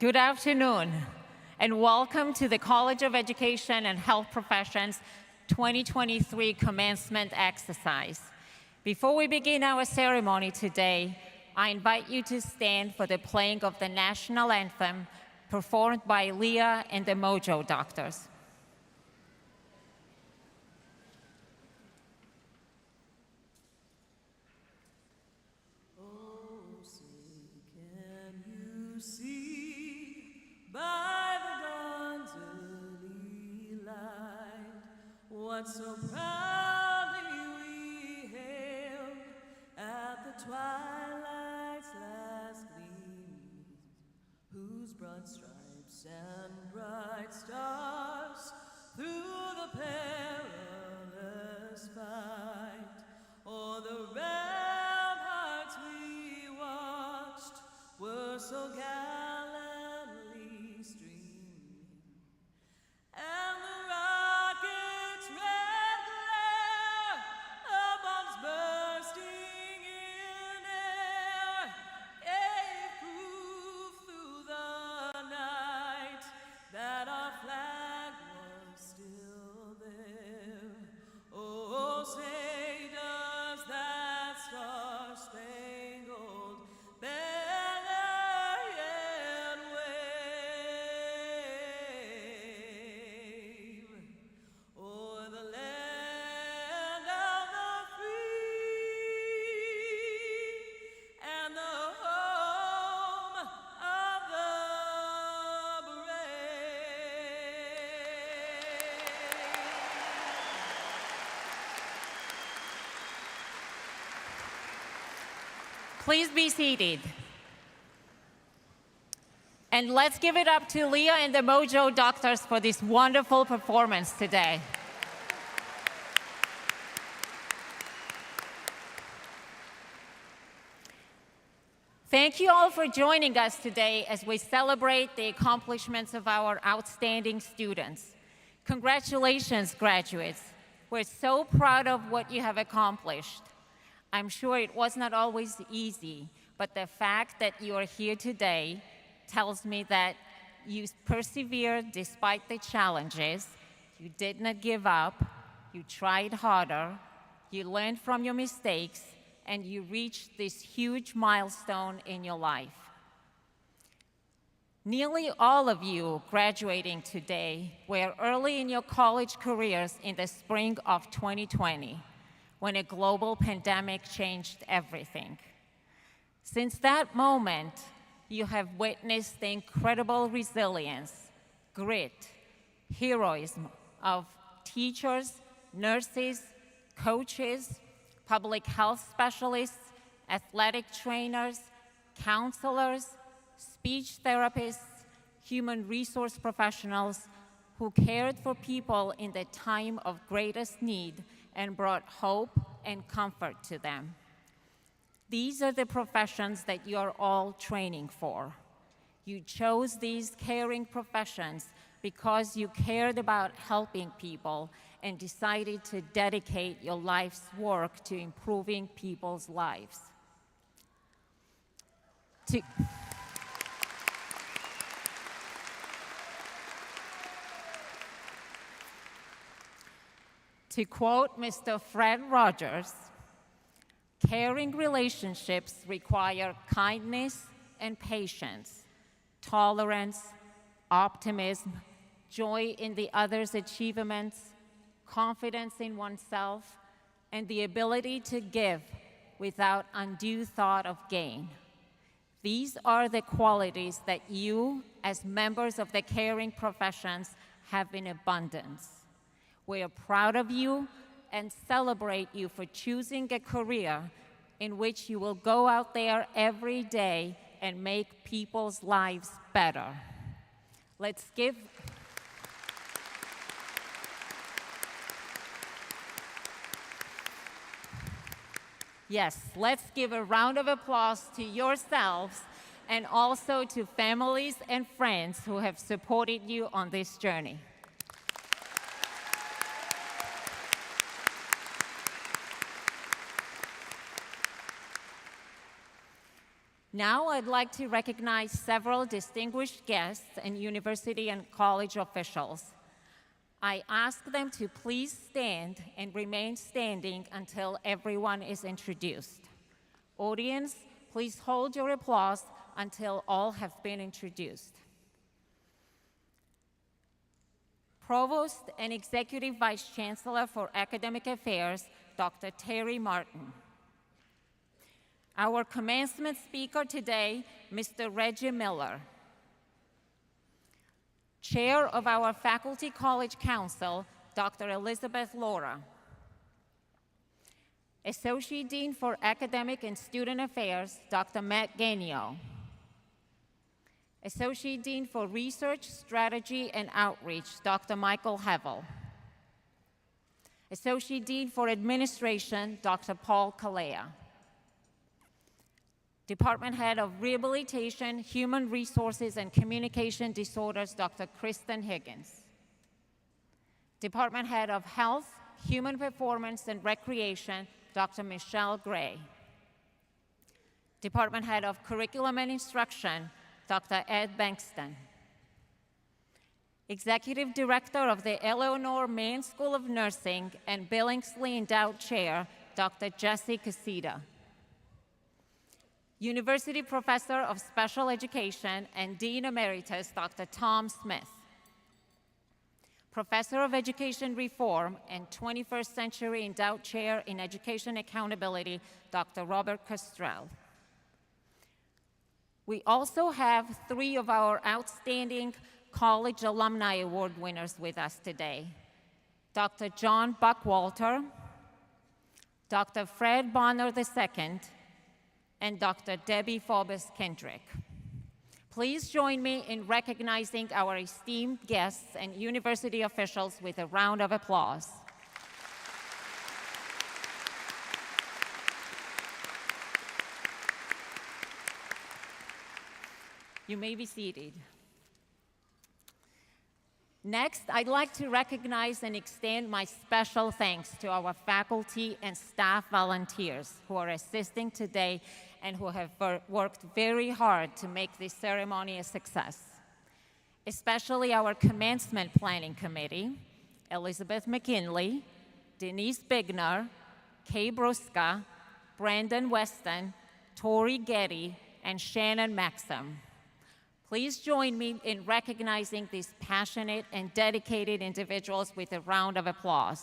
Good afternoon, and welcome to the College of Education and Health Professions 2023 Commencement exercise. Before we begin our ceremony today, I invite you to stand for the playing of the national anthem performed by Leah and the Mojo Doctors. By the dawn's early light, what so proudly we hailed at the twilight's last gleam, whose broad stripes and bright stars through the perilous fight, o'er the ramparts we watched were so gallant. And the rocket's red glare, the bombs bursting in air, gave proof through the night that our flag was still there. Oh, say does that star-spangled banner yet wave o'er the land of the free and the home of the brave. Please be seated. And let's give it up to Leah and the Mojo Doctors for this wonderful performance today. Thank you all for joining us today as we celebrate the accomplishments of our outstanding students. Congratulations, graduates. We're so proud of what you have accomplished. I'm sure it was not always easy, but the fact that you are here today tells me that you persevered despite the challenges, you did not give up, you tried harder, you learned from your mistakes, and you reached this huge milestone in your life. Nearly all of you graduating today were early in your college careers in the spring of 2020, when a global pandemic changed everything. Since that moment, you have witnessed the incredible resilience, grit, heroism of teachers, nurses, coaches, public health specialists, athletic trainers, counselors, speech therapists, human resource professionals who cared for people in the time of greatest need and brought hope and comfort to them. These are the professions that you are all training for. You chose these caring professions because you cared about helping people and decided to dedicate your life's work to improving people's lives. To quote Mr. Fred Rogers, caring relationships require kindness and patience, tolerance, optimism, joy in the other's achievements, confidence in oneself, and the ability to give without undue thought of gain. These are the qualities that you, as members of the caring professions, have in abundance. We are proud of you and celebrate you for choosing a career in which you will go out there every day and make people's lives better. Let's give a round of applause to yourselves and also to families and friends who have supported you on this journey. Now I'd like to recognize several distinguished guests and university and college officials. I ask them to please stand and remain standing until everyone is introduced. Audience, please hold your applause until all have been introduced. Provost and Executive Vice Chancellor for Academic Affairs, Dr. Terry Martin. Our commencement speaker today, Mr. Reggie Miller. Chair of our Faculty College Council, Dr. Elizabeth Laura. Associate Dean for Academic and Student Affairs, Dr. Matt Gagnon. Associate Dean for Research, Strategy, and Outreach, Dr. Michael Hevel. Associate Dean for Administration, Dr. Paul Kalea. Department Head of Rehabilitation, Human Resources, and Communication Disorders, Dr. Kristen Higgins. Department Head of Health, Human Performance, and Recreation, Dr. Michelle Gray. Department Head of Curriculum and Instruction, Dr. Ed Bankston. Executive Director of the Eleanor Main School of Nursing and Billingsley Endowed Chair, Dr. Jesse Casita. University Professor of Special Education and Dean Emeritus, Dr. Tom Smith. Professor of Education Reform and 21st Century Endowed Chair in Education Accountability, Dr. Robert Castrell. We also have 3 of our outstanding College Alumni Award winners with us today. Dr. John Buckwalter, Dr. Fred Bonner II, and Dr. Debbie Forbes Kendrick. Please join me in recognizing our esteemed guests and university officials with a round of applause. You may be seated. Next, I'd like to recognize and extend my special thanks to our faculty and staff volunteers who are assisting today and who have worked very hard to make this ceremony a success. Especially our Commencement Planning Committee, Elizabeth McKinley, Denise Bigner, Kay Bruska, Brandon Weston, Tori Getty, and Shannon Maxim. Please join me in recognizing these passionate and dedicated individuals with a round of applause.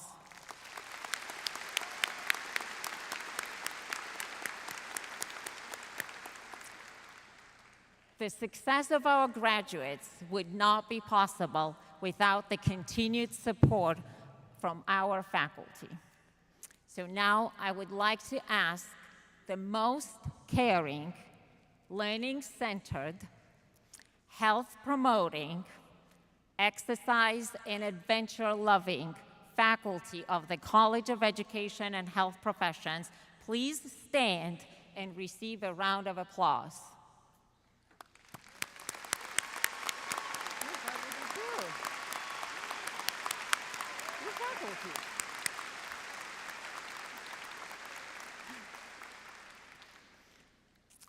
The success of our graduates would not be possible without the continued support from our faculty. So now I would like to ask the most caring, learning-centered, health-promoting, exercise and adventure-loving faculty of the College of Education and Health Professions, please stand and receive a round of applause.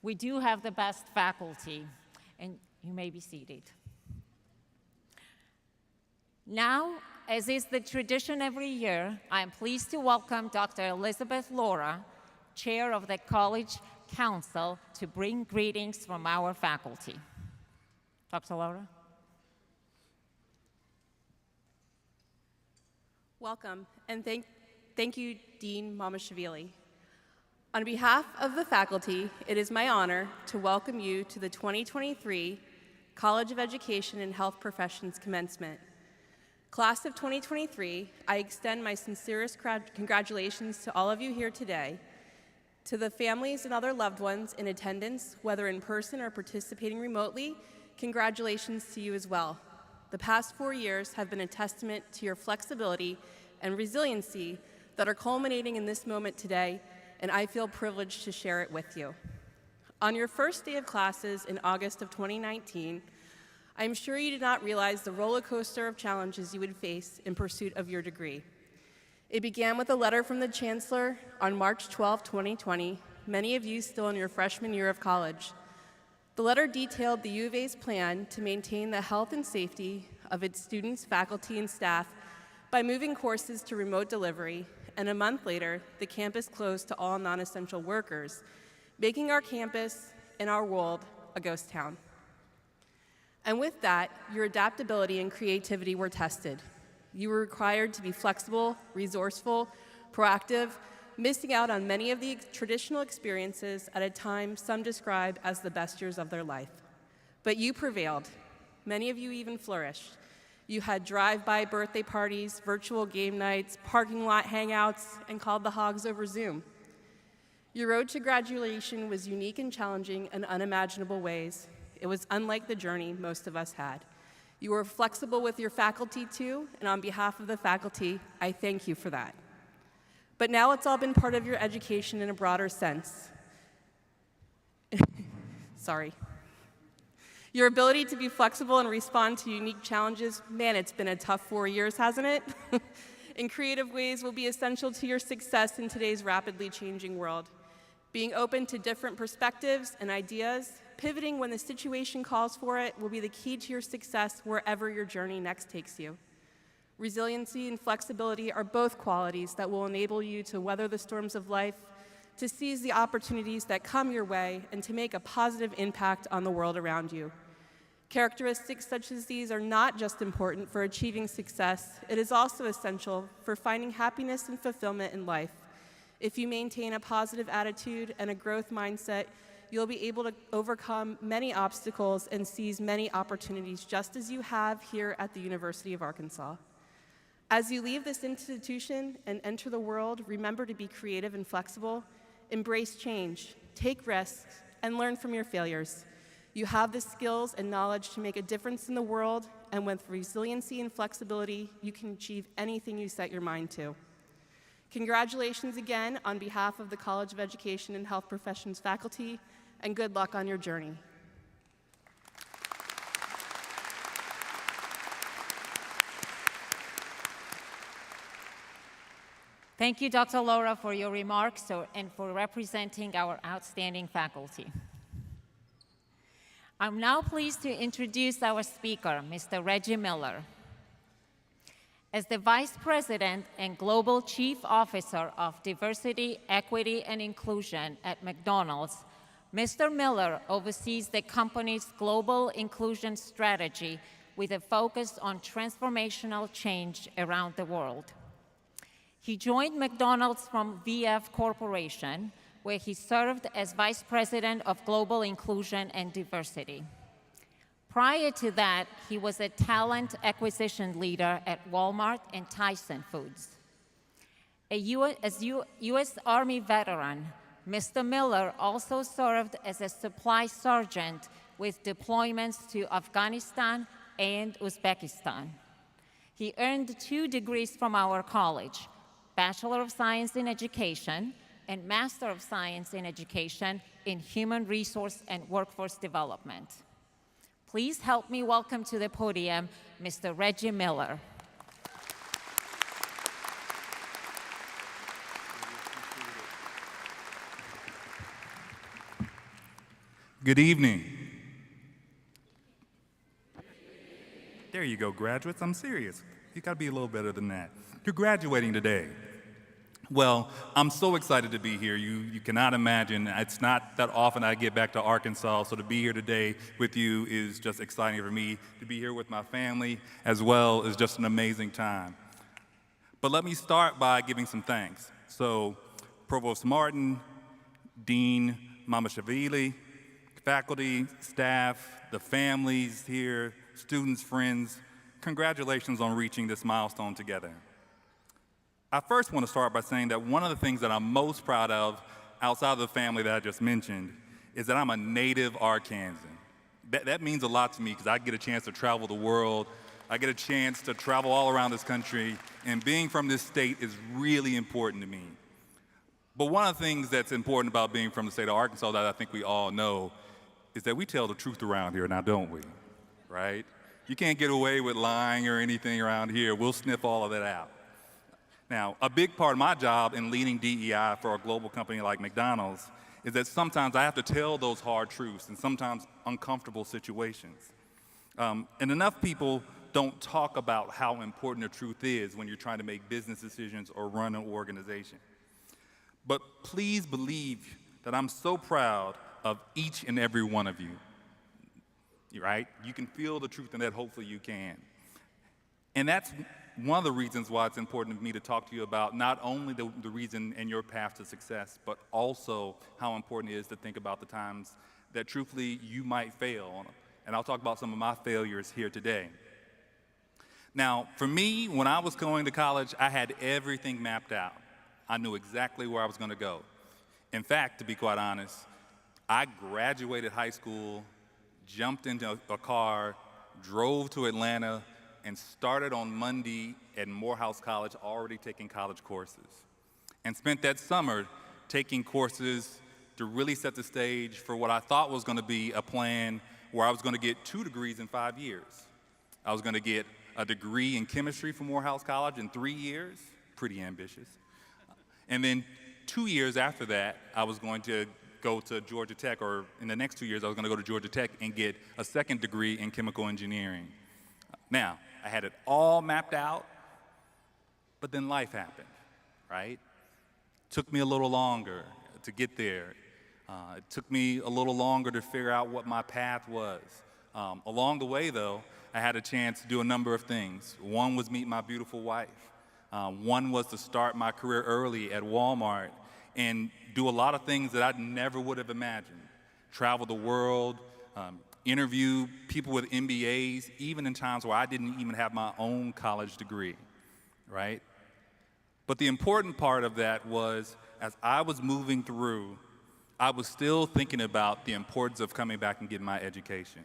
We do have the best faculty, and you may be seated. Now, as is the tradition every year, I am pleased to welcome Dr. Elizabeth Laura, Chair of the College Council, to bring greetings from our faculty. Dr. Laura? Welcome, and thank you, Dean Mamashvili. On behalf of the faculty, it is my honor to welcome you to the 2023 College of Education and Health Professions Commencement. Class of 2023, I extend my sincerest congratulations to all of you here today. To the families and other loved ones in attendance, whether in person or participating remotely, congratulations to you as well. The past 4 years have been a testament to your flexibility and resiliency that are culminating in this moment today, and I feel privileged to share it with you. On your first day of classes in August of 2019, I'm sure you did not realize the roller coaster of challenges you would face in pursuit of your degree. It began with a letter from the Chancellor on March 12, 2020, many of you still in your freshman year of college. The letter detailed the U of A's plan to maintain the health and safety of its students, faculty, and staff by moving courses to remote delivery, and a month later, the campus closed to all non-essential workers, making our campus and our world a ghost town. And with that, your adaptability and creativity were tested. You were required to be flexible, resourceful, proactive, missing out on many of the traditional experiences at a time some describe as the best years of their life. But you prevailed. Many of you even flourished. You had drive-by birthday parties, virtual game nights, parking lot hangouts, and called the hogs over Zoom. Your road to graduation was unique and challenging in unimaginable ways. It was unlike the journey most of us had. You were flexible with your faculty too, and on behalf of the faculty, I thank you for that. But now it's all been part of your education in a broader sense. Sorry. Your ability to be flexible and respond to unique challenges, man, it's been a tough 4 years, hasn't it? In creative ways will be essential to your success in today's rapidly changing world. Being open to different perspectives and ideas, pivoting when the situation calls for it, will be the key to your success wherever your journey next takes you. Resiliency and flexibility are both qualities that will enable you to weather the storms of life, to seize the opportunities that come your way, and to make a positive impact on the world around you. Characteristics such as these are not just important for achieving success, it is also essential for finding happiness and fulfillment in life. If you maintain a positive attitude and a growth mindset, you'll be able to overcome many obstacles and seize many opportunities, just as you have here at the University of Arkansas. As you leave this institution and enter the world, remember to be creative and flexible, embrace change, take risks, and learn from your failures. You have the skills and knowledge to make a difference in the world, and with resiliency and flexibility, you can achieve anything you set your mind to. Congratulations again on behalf of the College of Education and Health Professions faculty, and good luck on your journey. Thank you, Dr. Laura, for your remarks and for representing our outstanding faculty. I'm now pleased to introduce our speaker, Mr. Reggie Miller. As the Vice President and Global Chief Officer of Diversity, Equity, and Inclusion at McDonald's, Mr. Miller oversees the company's global inclusion strategy with a focus on transformational change around the world. He joined McDonald's from VF Corporation, where he served as Vice President of Global Inclusion and Diversity. Prior to that, he was a talent acquisition leader at Walmart and Tyson Foods. As U.S. Army veteran, Mr. Miller also served as a supply sergeant with deployments to Afghanistan and Uzbekistan. He earned 2 degrees from our college, Bachelor of Science in Education and Master of Science in Education in Human Resource and Workforce Development. Please help me welcome to the podium Mr. Reggie Miller. Good evening. There you go, graduates. I'm serious. You gotta be a little better than that. You're graduating today. Well, I'm so excited to be here. You cannot imagine. It's not that often I get back to Arkansas, so to be here today with you is just exciting for me. To be here with my family as well is just an amazing time. But let me start by giving some thanks. So, Provost Martin, Dean Mamashvili, faculty, staff, the families here, students, friends, congratulations on reaching this milestone together. I first want to start by saying that one of the things that I'm most proud of, outside of the family that I just mentioned, is that I'm a native Arkansan. That means a lot to me because I get a chance to travel the world. I get a chance to travel all around this country, and being from this state is really important to me. But one of the things that's important about being from the state of Arkansas that I think we all know is that we tell the truth around here now, don't we? Right? You can't get away with lying or anything around here. We'll sniff all of that out. Now, a big part of my job in leading DEI for a global company like McDonald's is that sometimes I have to tell those hard truths and sometimes uncomfortable situations. And enough people don't talk about how important the truth is when you're trying to make business decisions or run an organization. But please believe that I'm so proud of each and every one of you, right? You can feel the truth in that, hopefully you can. And that's one of the reasons why it's important to me to talk to you about not only the reason in your path to success, but also how important it is to think about the times that truthfully you might fail. And I'll talk about some of my failures here today. Now, for me, when I was going to college, I had everything mapped out. I knew exactly where I was going to go. In fact, to be quite honest, I graduated high school, jumped into a car, drove to Atlanta, and started on Monday at Morehouse College already taking college courses. And spent that summer taking courses to really set the stage for what I thought was going to be a plan where I was going to get 2 degrees in 5 years. I was going to get a degree in chemistry from Morehouse College in 3 years, pretty ambitious. And then 2 years after that, I was going to go to Georgia Tech, or in the next 2 years, I was going to go to Georgia Tech and get a second degree in chemical engineering. Now, I had it all mapped out, but then life happened, right? Took me a little longer to get there. It took me a little longer to figure out what my path was. Along the way, though, I had a chance to do a number of things. One was meet my beautiful wife. One was to start my career early at Walmart and do a lot of things that I never would have imagined. Travel the world, interview people with MBAs, even in times where I didn't even have my own college degree, right? But the important part of that was, as I was moving through, I was still thinking about the importance of coming back and getting my education.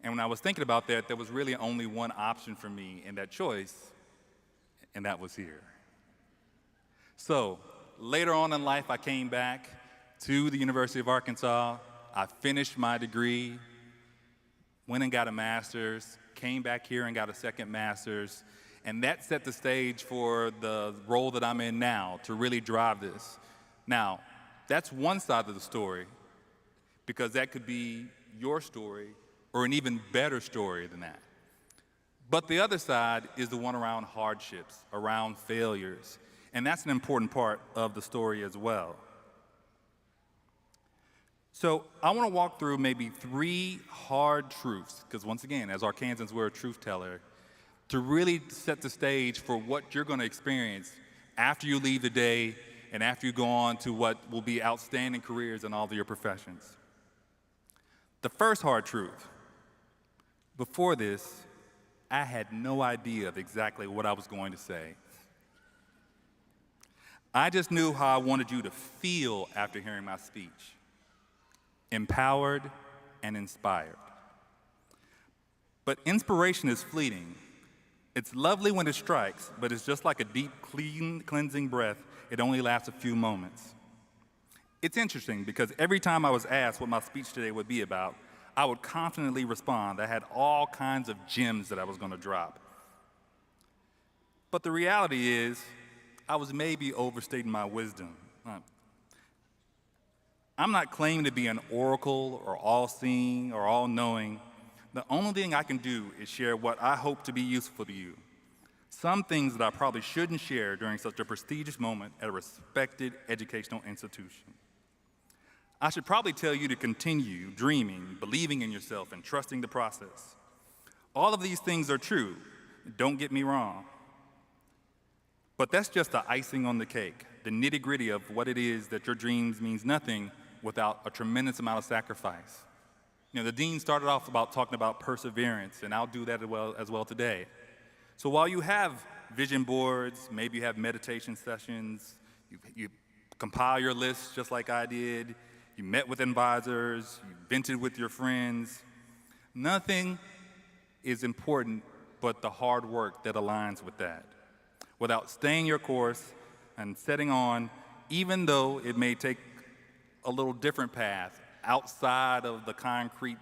And when I was thinking about that, there was really only one option for me in that choice, and that was here. So later on in life, I came back to the University of Arkansas. I finished my degree, went and got a master's, came back here and got a second master's, and that set the stage for the role that I'm in now to really drive this. Now, that's one side of the story, because that could be your story or an even better story than that. But the other side is the one around hardships, around failures, and that's an important part of the story as well. So I want to walk through maybe 3 hard truths, because once again, as Arkansans, we're a truth teller, to really set the stage for what you're going to experience after you leave the day and after you go on to what will be outstanding careers in all of your professions. The first hard truth: before this, I had no idea of exactly what I was going to say. I just knew how I wanted you to feel after hearing my speech: empowered and inspired. But inspiration is fleeting. It's lovely when it strikes, but it's just like a deep, clean, cleansing breath. It only lasts a few moments. It's interesting because every time I was asked what my speech today would be about, I would confidently respond. I had all kinds of gems that I was going to drop. But the reality is, I was maybe overstating my wisdom. I'm not claiming to be an oracle or all-seeing or all-knowing. The only thing I can do is share what I hope to be useful to you. Some things that I probably shouldn't share during such a prestigious moment at a respected educational institution. I should probably tell you to continue dreaming, believing in yourself, and trusting the process. All of these things are true, don't get me wrong. But that's just the icing on the cake, the nitty-gritty of what it is that your dreams means nothing without a tremendous amount of sacrifice. You know, the dean started off about talking about perseverance, and I'll do that as well today. So while you have vision boards, maybe you have meditation sessions, you compile your lists just like I did, you met with advisors, you vented with your friends, nothing is important but the hard work that aligns with that. Without staying your course and setting on, even though it may take a little different path outside of the concrete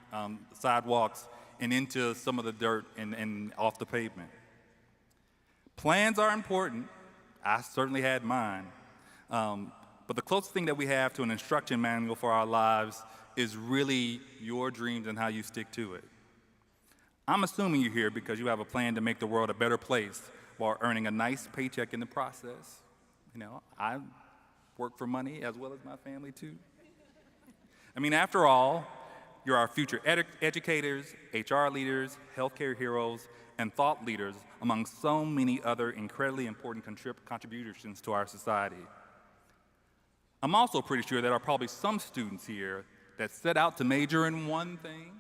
sidewalks and into some of the dirt and off the pavement. Plans are important. I certainly had mine. But the closest thing that we have to an instruction manual for our lives is really your dreams and how you stick to it. I'm assuming you're here because you have a plan to make the world a better place while earning a nice paycheck in the process. You know, I work for money as well as my family too. I mean, after all, you're our future educators, HR leaders, healthcare heroes, and thought leaders, among so many other incredibly important contributions to our society. I'm also pretty sure there are probably some students here that set out to major in one thing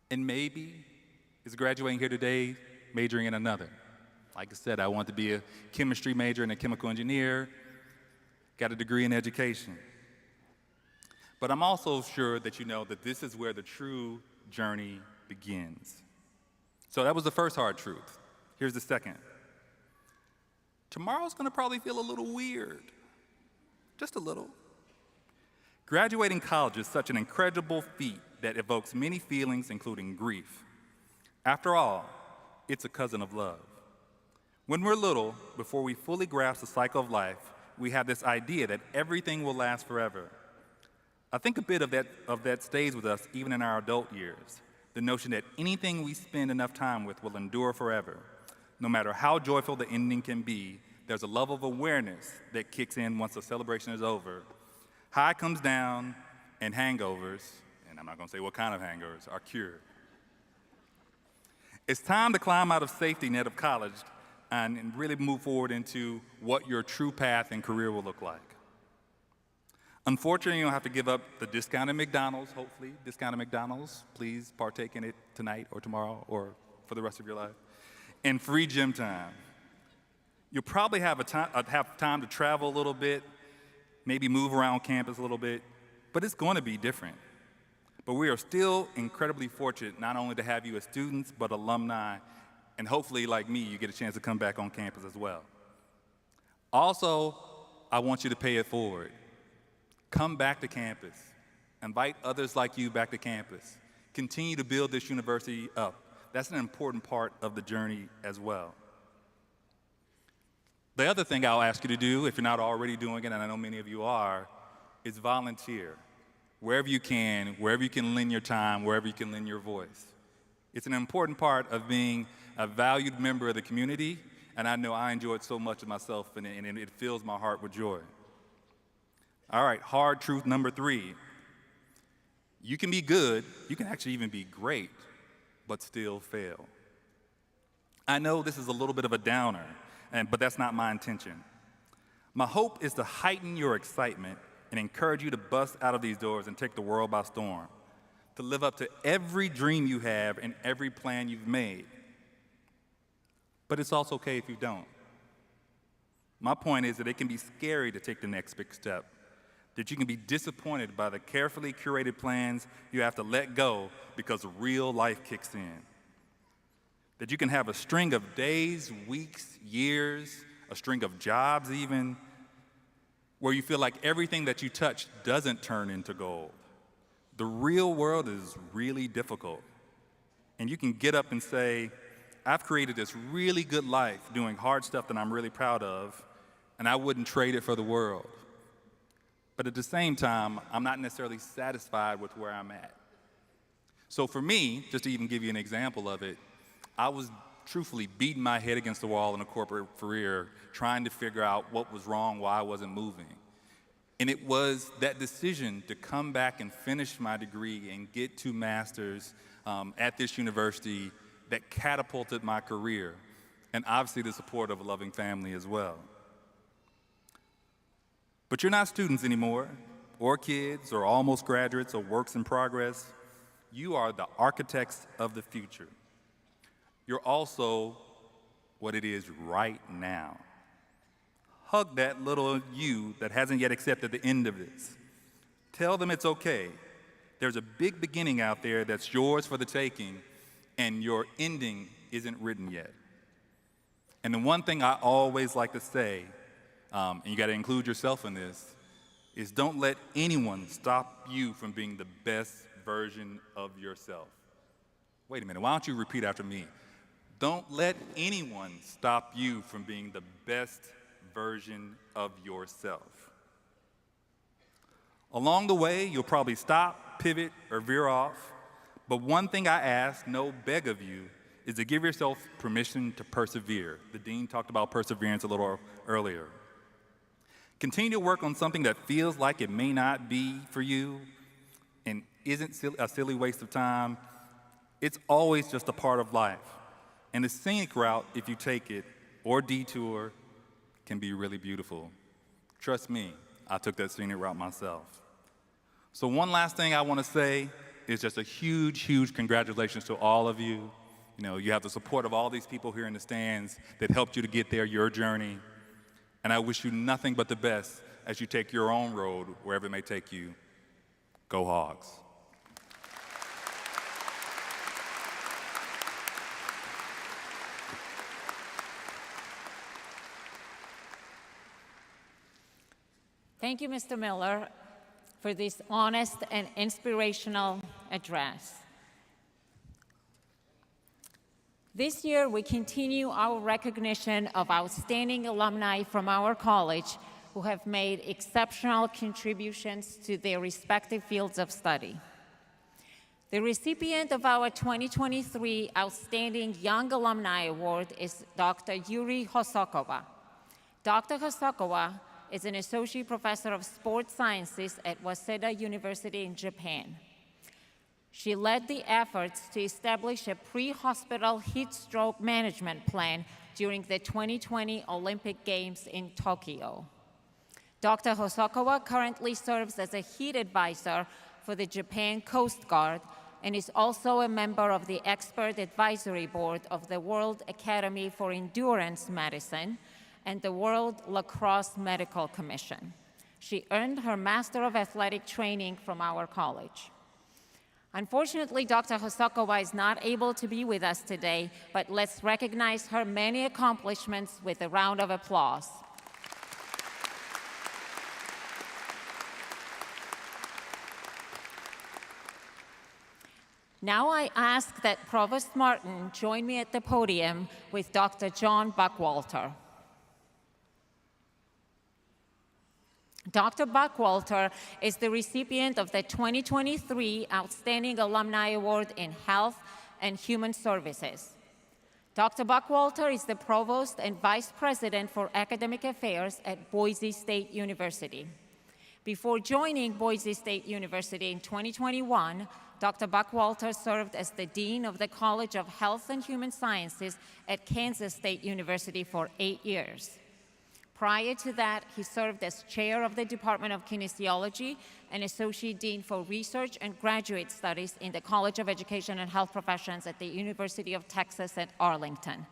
and maybe is graduating here today majoring in another. Like I said, I want to be a chemistry major and a chemical engineer, got a degree in education. But I'm also sure that you know that this is where the true journey begins. So that was the first hard truth. Here's the second. Tomorrow's gonna probably feel a little weird. Just a little. Graduating college is such an incredible feat that evokes many feelings, including grief. After all, it's a cousin of love. When we're little, before we fully grasp the cycle of life, we have this idea that everything will last forever. I think a bit of that stays with us even in our adult years. The notion that anything we spend enough time with will endure forever. No matter how joyful the ending can be, there's a level of awareness that kicks in once the celebration is over. High comes down, and hangovers, and I'm not gonna say what kind of hangovers, are cured. It's time to climb out of safety net of college and really move forward into what your true path and career will look like. Unfortunately, you don't have to give up the discounted McDonald's, hopefully, discounted McDonald's. Please partake in it tonight or tomorrow or for the rest of your life. And free gym time. You'll probably have time to travel a little bit, maybe move around campus a little bit, but it's going to be different. But we are still incredibly fortunate not only to have you as students, but alumni, and hopefully, like me, you get a chance to come back on campus as well. Also, I want you to pay it forward. Come back to campus. Invite others like you back to campus. Continue to build this university up. That's an important part of the journey as well. The other thing I'll ask you to do, if you're not already doing it, and I know many of you are, is volunteer. Wherever you can lend your time, wherever you can lend your voice. It's an important part of being a valued member of the community, and I know I enjoy it so much of myself, and it fills my heart with joy. All right, hard truth number 3. You can be good, you can actually even be great, but still fail. I know this is a little bit of a downer, but that's not my intention. My hope is to heighten your excitement and encourage you to bust out of these doors and take the world by storm, to live up to every dream you have and every plan you've made. But it's also okay if you don't. My point is that it can be scary to take the next big step, that you can be disappointed by the carefully curated plans you have to let go because real life kicks in. That you can have a string of days, weeks, years, a string of jobs even, where you feel like everything that you touch doesn't turn into gold. The real world is really difficult. And you can get up and say, I've created this really good life doing hard stuff that I'm really proud of, and I wouldn't trade it for the world. But at the same time, I'm not necessarily satisfied with where I'm at. So for me, just to even give you an example of it, I was truthfully beating my head against the wall in a corporate career, trying to figure out what was wrong, why I wasn't moving. And it was that decision to come back and finish my degree and get 2 masters at this university that catapulted my career, and obviously the support of a loving family as well. But you're not students anymore, or kids, or almost graduates, or works in progress. You are the architects of the future. You're also what it is right now. Hug that little you that hasn't yet accepted the end of this. Tell them it's okay. There's a big beginning out there that's yours for the taking, and your ending isn't written yet. And the one thing I always like to say, and you got to include yourself in this, is don't let anyone stop you from being the best version of yourself. Wait a minute, why don't you repeat after me? Don't let anyone stop you from being the best version of yourself. Along the way, you'll probably stop, pivot, or veer off, but one thing I ask, no, beg of you, is to give yourself permission to persevere. The dean talked about perseverance a little earlier. Continue to work on something that feels like it may not be for you and isn't a silly waste of time. It's always just a part of life. And the scenic route, if you take it, or detour, can be really beautiful. Trust me, I took that scenic route myself. So one last thing I want to say is just a huge, huge congratulations to all of you. You know, you have the support of all these people here in the stands that helped you to get there, your journey. And I wish you nothing but the best as you take your own road, wherever it may take you. Go Hogs. Thank you, Mr. Miller, for this honest and inspirational address. This year, we continue our recognition of outstanding alumni from our college who have made exceptional contributions to their respective fields of study. The recipient of our 2023 Outstanding Young Alumni Award is Dr. Yuri Hosokawa. Dr. Hosokawa is an associate professor of sports sciences at Waseda University in Japan. She led the efforts to establish a pre-hospital heat stroke management plan during the 2020 Olympic Games in Tokyo. Dr. Hosokawa currently serves as a heat advisor for the Japan Coast Guard and is also a member of the Expert Advisory Board of the World Academy for Endurance Medicine and the World Lacrosse Medical Commission. She earned her Master of Athletic Training from our college. Unfortunately, Dr. Hosokawa is not able to be with us today, but let's recognize her many accomplishments with a round of applause. Now I ask that Provost Martin join me at the podium with Dr. John Buckwalter. Dr. Buckwalter is the recipient of the 2023 Outstanding Alumni Award in Health and Human Services. Dr. Buckwalter is the Provost and Vice President for Academic Affairs at Boise State University. Before joining Boise State University in 2021, Dr. Buckwalter served as the Dean of the College of Health and Human Sciences at Kansas State University for 8 years. Prior to that, he served as chair of the Department of Kinesiology and associate dean for research and graduate studies in the College of Education and Health Professions at the University of Texas at Arlington.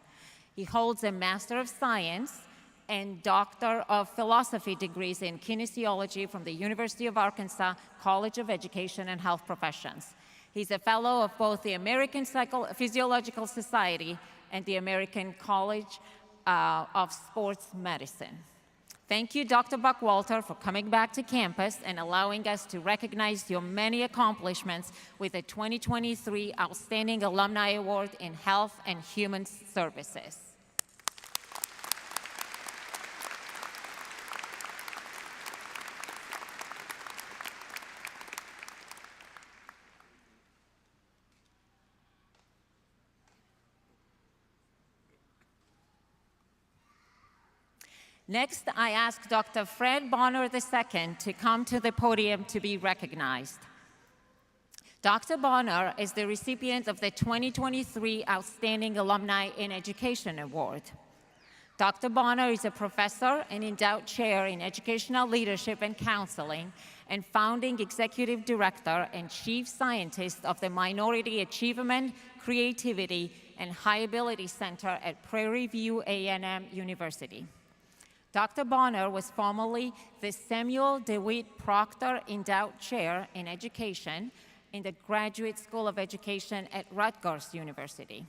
He holds a Master of Science and Doctor of Philosophy degrees in kinesiology from the University of Arkansas College of Education and Health Professions. He's a fellow of both the American Physiological Society and the American College of Sports Medicine. Thank you, Dr. Buckwalter, for coming back to campus and allowing us to recognize your many accomplishments with the 2023 Outstanding Alumni Award in Health and Human Services. Next, I ask Dr. Fred Bonner II to come to the podium to be recognized. Dr. Bonner is the recipient of the 2023 Outstanding Alumni in Education Award. Dr. Bonner is a professor and endowed chair in educational leadership and counseling and founding executive director and chief scientist of the Minority Achievement, Creativity, and High Ability Center at Prairie View A&M University. Dr. Bonner was formerly the Samuel DeWitt Proctor Endowed Chair in Education in the Graduate School of Education at Rutgers University.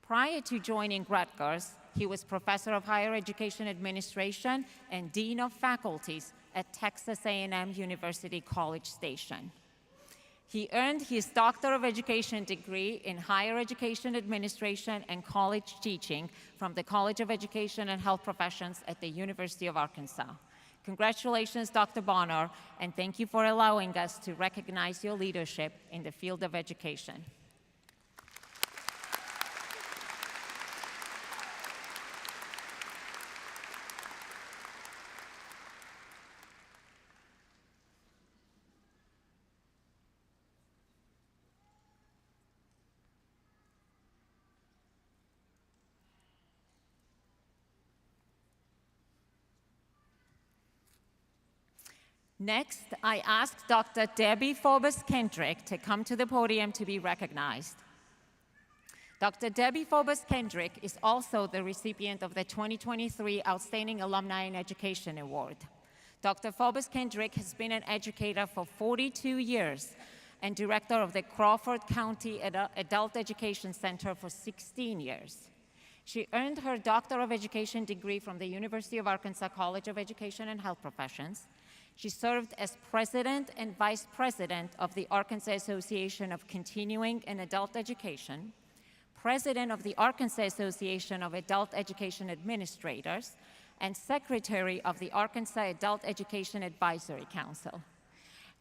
Prior to joining Rutgers, he was Professor of Higher Education Administration and Dean of Faculties at Texas A&M University College Station. He earned his Doctor of Education degree in Higher Education Administration and College Teaching from the College of Education and Health Professions at the University of Arkansas. Congratulations, Dr. Bonner, and thank you for allowing us to recognize your leadership in the field of education. Next, I ask Dr. Debbie Forbes-Kendrick to come to the podium to be recognized. Dr. Debbie Forbes-Kendrick is also the recipient of the 2023 Outstanding Alumni in Education Award. Dr. Forbes-Kendrick has been an educator for 42 years and director of the Crawford County Adult Education Center for 16 years. She earned her Doctor of Education degree from the University of Arkansas College of Education and Health Professions. She served as president and vice president of the Arkansas Association of Continuing and Adult Education, president of the Arkansas Association of Adult Education Administrators, and secretary of the Arkansas Adult Education Advisory Council.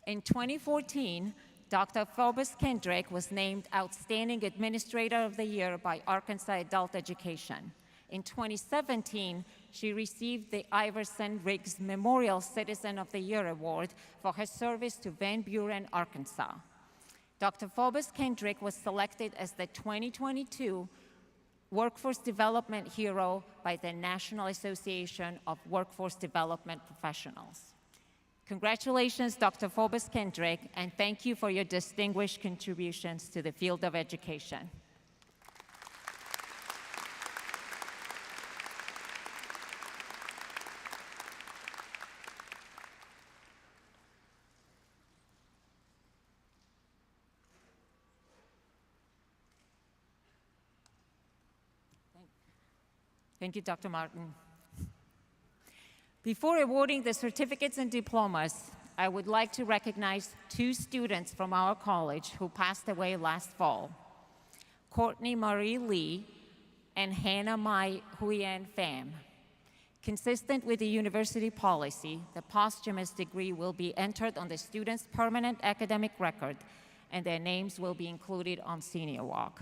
In 2014, Dr. Forbes-Kendrick was named Outstanding Administrator of the Year by Arkansas Adult Education. In 2017, she received the Iverson Riggs Memorial Citizen of the Year Award for her service to Van Buren, Arkansas. Dr. Forbes-Kendrick was selected as the 2022 Workforce Development Hero by the National Association of Workforce Development Professionals. Congratulations, Dr. Forbes-Kendrick, and thank you for your distinguished contributions to the field of education. Thank you, Dr. Martin. Before awarding the certificates and diplomas, I would like to recognize two students from our college who passed away last fall, Courtney Marie Lee and Hannah Mai Huyen Pham. Consistent with the university policy, the posthumous degree will be entered on the student's permanent academic record, and their names will be included on Senior Walk.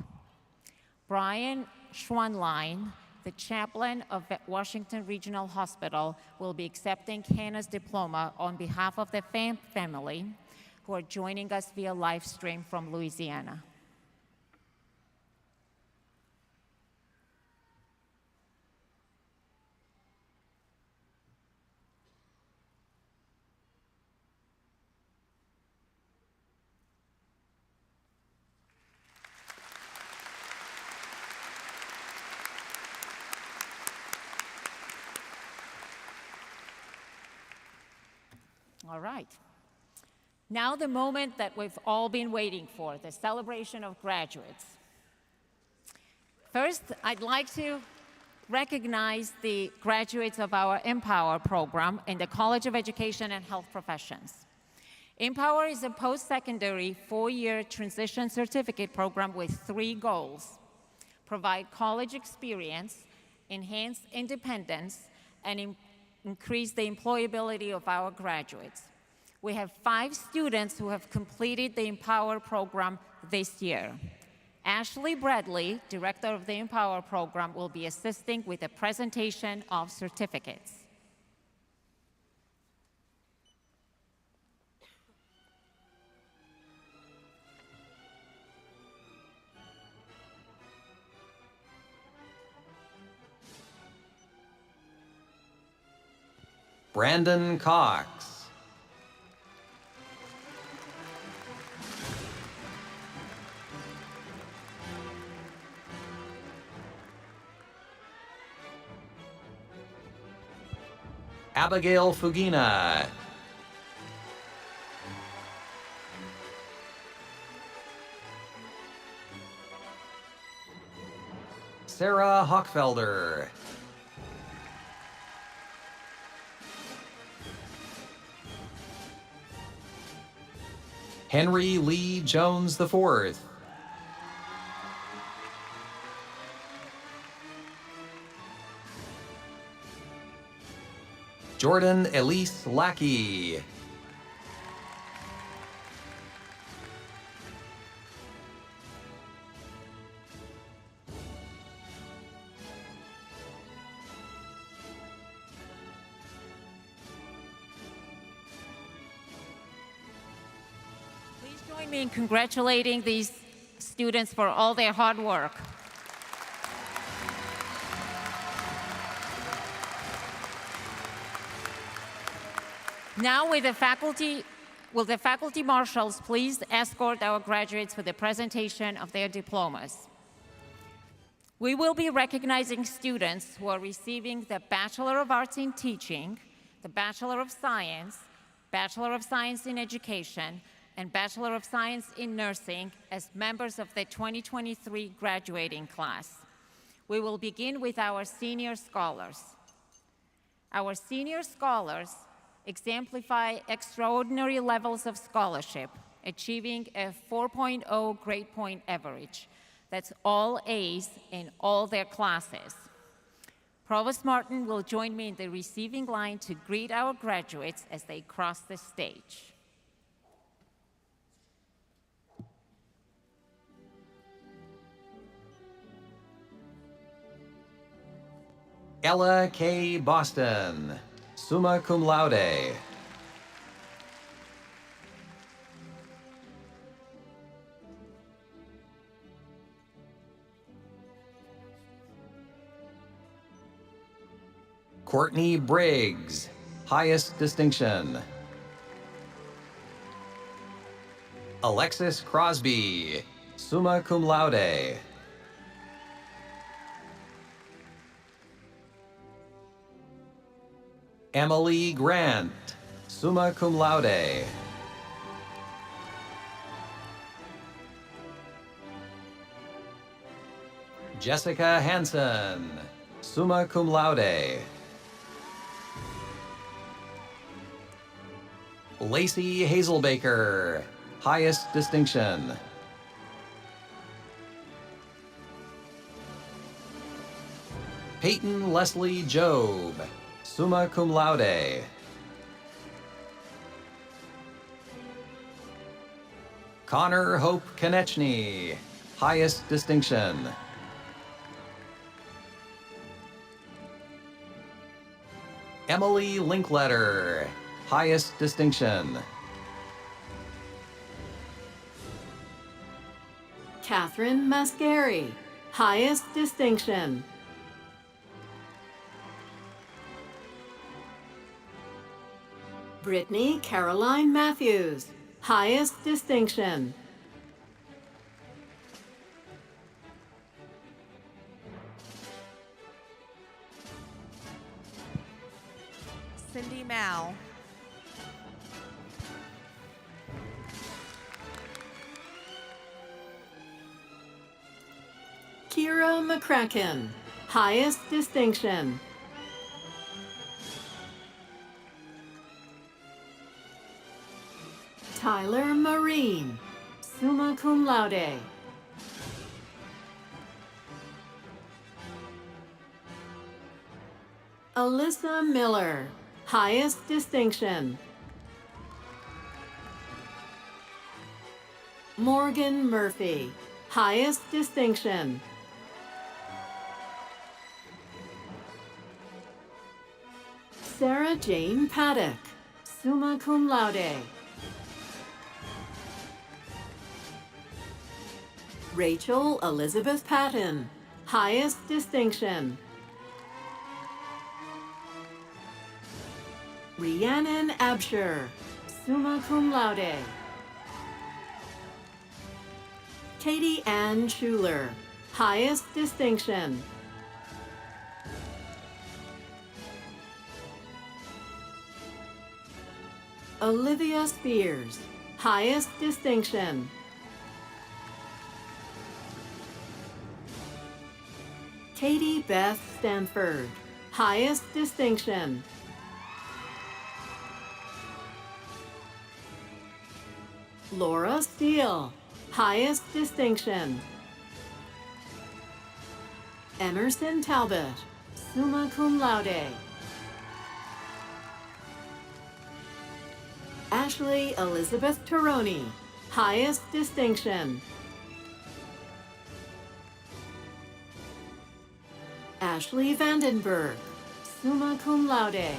Brian Schwanlein, the chaplain of Washington Regional Hospital, will be accepting Hannah's diploma on behalf of the Pham family, who are joining us via live stream from Louisiana. All right. Now the moment that we've all been waiting for, the celebration of graduates. First, I'd like to recognize the graduates of our Empower program in the College of Education and Health Professions. Empower is a post-secondary 4-year transition certificate program with 3 goals: provide college experience, enhance independence, and increase the employability of our graduates. We have 5 students who have completed the Empower program this year. Ashley Bradley, director of the Empower program, will be assisting with the presentation of certificates. Brandon Cox. Abigail Fugina. Sarah Hochfelder. Henry Lee Jones IV. Jordan Elise Lackey. Please join me in congratulating these students for all their hard work. Now, will the faculty marshals please escort our graduates for the presentation of their diplomas? We will be recognizing students who are receiving the Bachelor of Arts in Teaching, the Bachelor of Science in Education, and Bachelor of Science in Nursing as members of the 2023 graduating class. We will begin with our senior scholars. Our senior scholars exemplify extraordinary levels of scholarship, achieving a 4.0 grade point average. That's all A's in all their classes. Provost Martin will join me in the receiving line to greet our graduates as they cross the stage. Ella K. Boston, summa cum laude. Courtney Briggs, highest distinction. Alexis Crosby, summa cum laude. Emily Grant, summa cum laude. Jessica Hansen, summa cum laude. Lacey Hazelbaker, highest distinction. Peyton Leslie Job, summa cum laude. Connor Hope Konechny, highest distinction. Emily Linkletter, highest distinction. Catherine Mascari, highest distinction. Brittany Caroline Matthews, highest distinction. Cindy Mal. Kira McCracken, highest distinction. Tyler Marine, summa cum laude. Alyssa Miller, highest distinction. Morgan Murphy, highest distinction. Sarah Jane Paddock, summa cum laude. Rachel Elizabeth Patton, highest distinction. Rhiannon Absher, summa cum laude. Katie Ann Schuler, highest distinction. Olivia Spears, highest distinction. Katie Beth Stanford, highest distinction. Laura Steele, highest distinction. Emerson Talbot, summa cum laude. Ashley Elizabeth Taroni, highest distinction. Ashley Vandenberg, summa cum laude.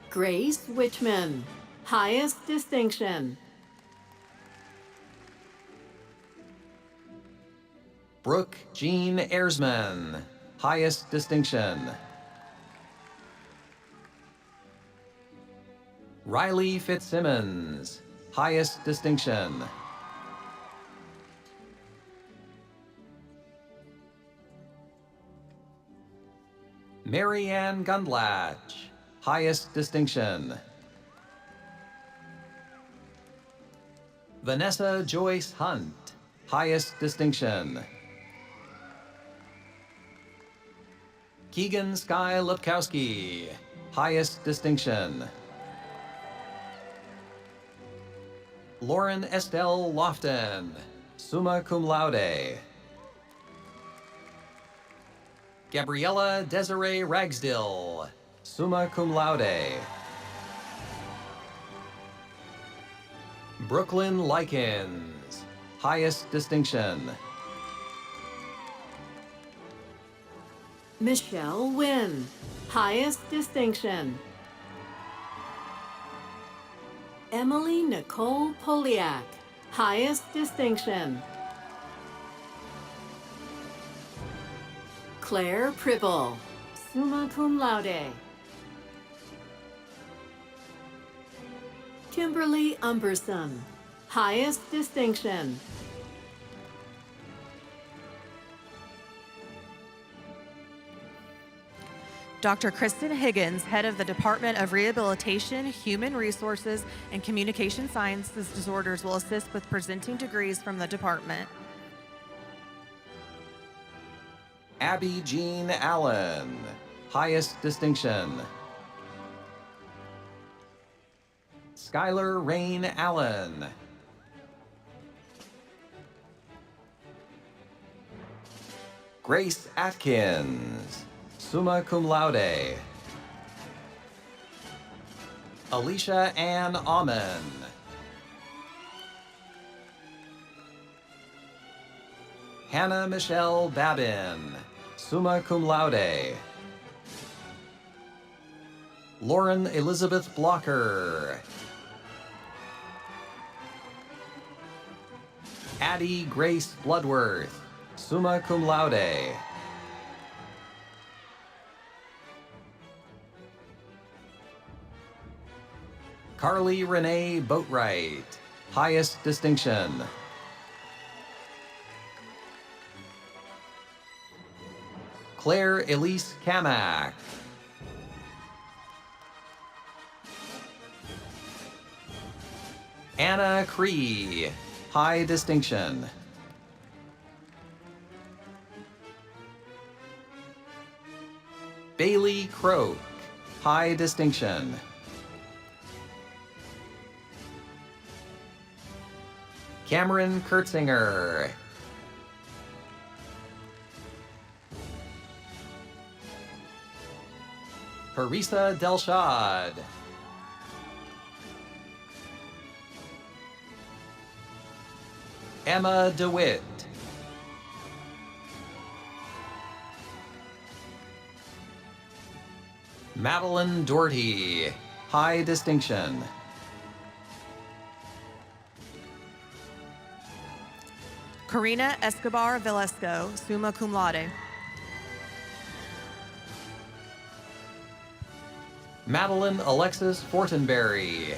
Grace Wichman, highest distinction. Brooke Jean Ersman, highest distinction. Riley Fitzsimmons, highest distinction. Mary Ann Gundlach, highest distinction. Vanessa Joyce Hunt, highest distinction. Keegan Sky Lipkowski, highest distinction. Lauren Estelle Lofton, summa cum laude. Gabriella Desiree Ragsdill, summa cum laude. Brooklyn Likens, highest distinction. Michelle Wynn, highest distinction. Emily Nicole Poliak, highest distinction. Claire Pribble, summa cum laude. Kimberly Umberson, highest distinction. Dr. Kristen Higgins, head of the Department of Rehabilitation, Human Resources, and Communication Sciences Disorders, will assist with presenting degrees from the department. Abby Jean Allen, highest distinction. Skylar Rain Allen. Grace Atkins, summa cum laude. Alicia Ann Amen. Hannah Michelle Babin, summa cum laude. Lauren Elizabeth Blocker. Addie Grace Bloodworth, summa cum laude. Carly Renee Boatwright, highest distinction. Claire Elise Kamak. Anna Cree, high distinction. Bailey Croak, high distinction. Cameron Kurtzinger. Parisa Delshad. Emma DeWitt. Madeline Doherty, high distinction. Karina Escobar Velasco, summa cum laude. Madeline Alexis Fortenberry.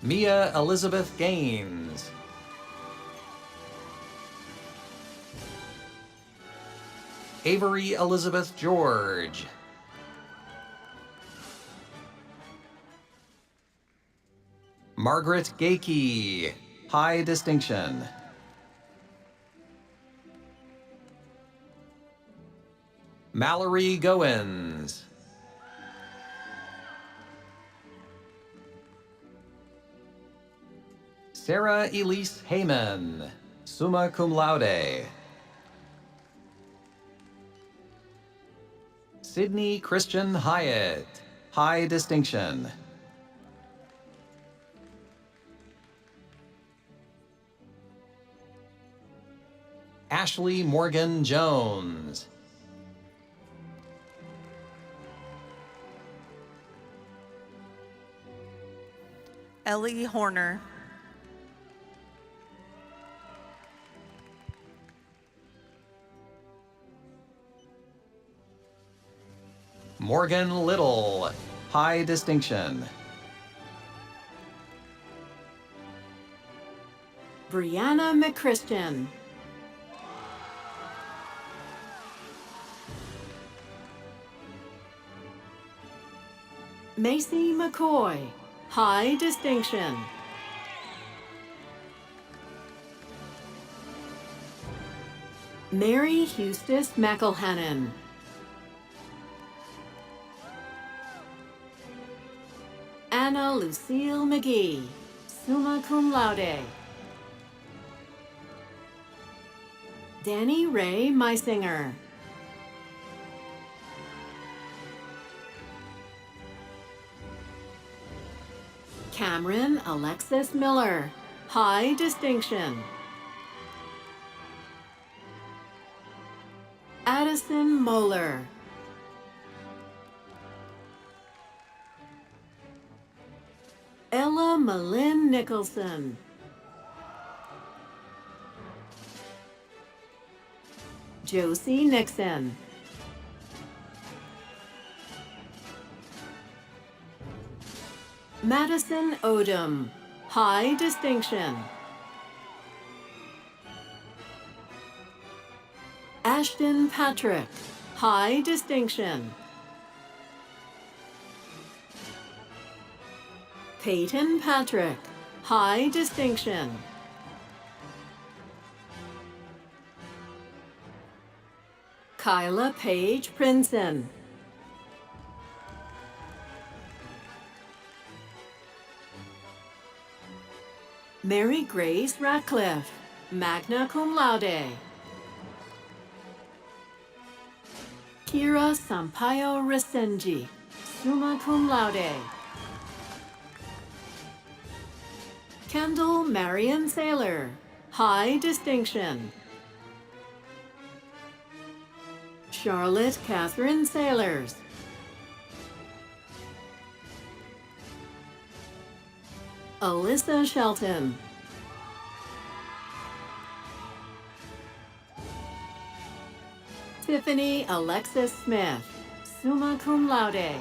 Mia Elizabeth Gaines. Avery Elizabeth George. Margaret Gakey, high distinction. Mallory Goins. Sarah Elise Heyman, summa cum laude. Sydney Christian Hyatt, high distinction. Ashley Morgan Jones. Ellie Horner. Morgan Little, high distinction. Brianna McChristian. Macy McCoy, high distinction. Mary Hustis McElhannon. Anna Lucille McGee, summa cum laude. Danny Ray Meisinger. Cameron Alexis Miller, high distinction. Addison Moeller. Ella Malin Nicholson. Josie Nixon. Madison Odom, high distinction. Ashton Patrick, high distinction. Peyton Patrick, high distinction. Kyla Paige Princeton. Mary Grace Ratcliffe, magna cum laude. Kira Sampaio Resenji, summa cum laude. Kendall Marion Saylor, high distinction. Charlotte Catherine Sailors. Alyssa Shelton. Tiffany Alexis Smith, summa cum laude.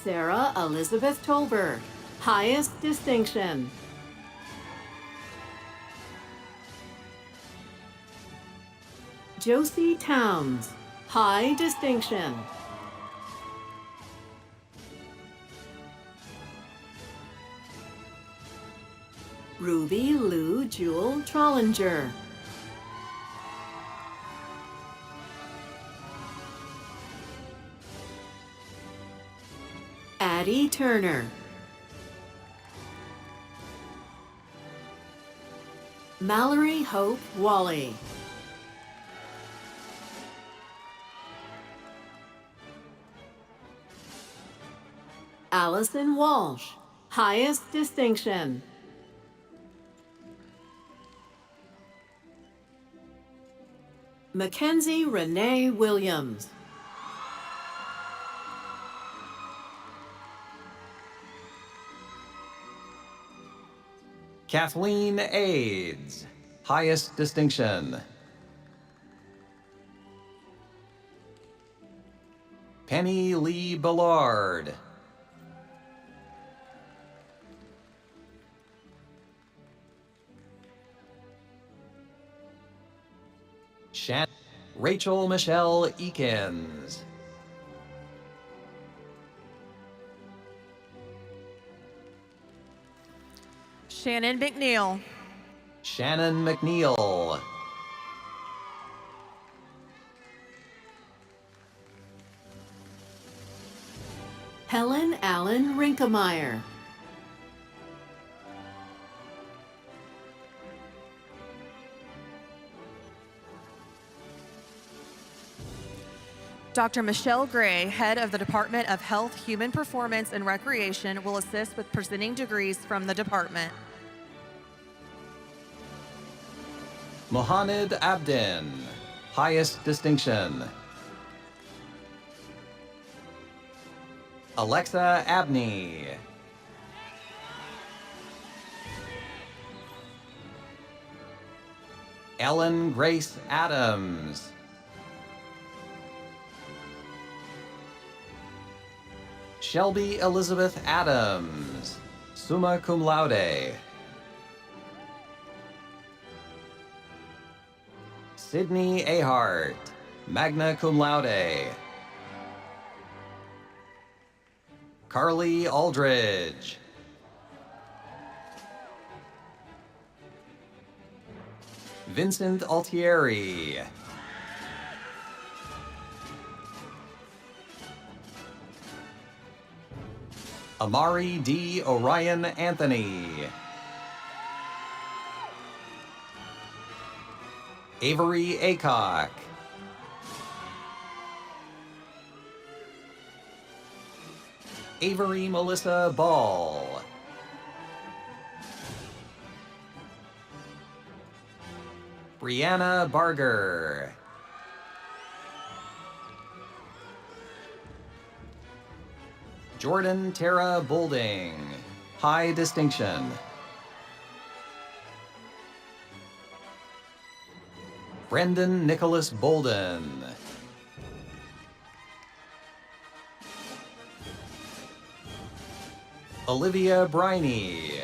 Sarah Elizabeth Tolberg, highest distinction. Josie Towns, high distinction. Ruby Lou Jewel Trollinger. Addie Turner. Mallory Hope Wally. Allison Walsh, highest distinction. Mackenzie Renee Williams. Kathleen Aids, highest distinction. Penny Lee Ballard. Rachel Michelle Eakins. Shannon McNeil. Shannon McNeil. Helen Allen Rinkemeyer. Dr. Michelle Gray, head of the Department of Health, Human Performance, and Recreation, will assist with presenting degrees from the department. Mohanad Abdin, highest distinction. Alexa Abney. Ellen Grace Adams. Shelby Elizabeth Adams, summa cum laude. Sydney Ahart, magna cum laude. Carly Aldridge. Vincent Altieri. Amari D. Orion Anthony. Avery Acock. Avery Melissa Ball. Brianna Barger. Jordan Tara Boulding, high distinction. Brendan Nicholas Bolden. Olivia Briney.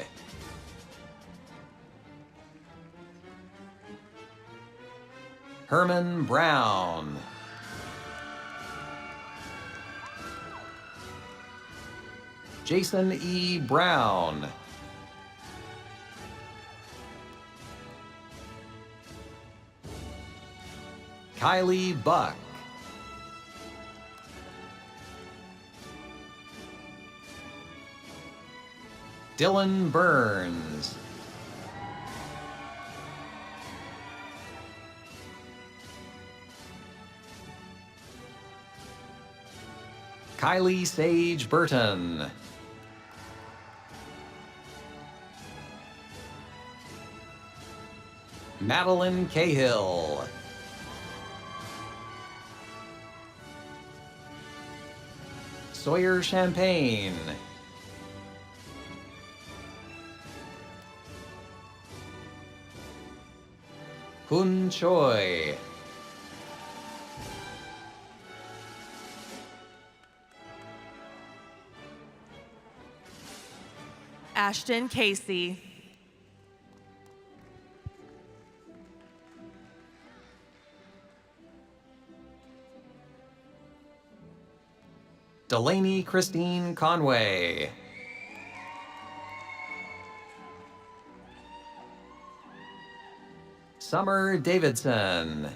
Herman Brown. Jason E. Brown. Kylie Buck. Dylan Burns. Kylie Sage Burton. Madeline Cahill. Sawyer Champagne. Hun Choi. Ashton Casey. Delaney Christine Conway. Summer Davidson.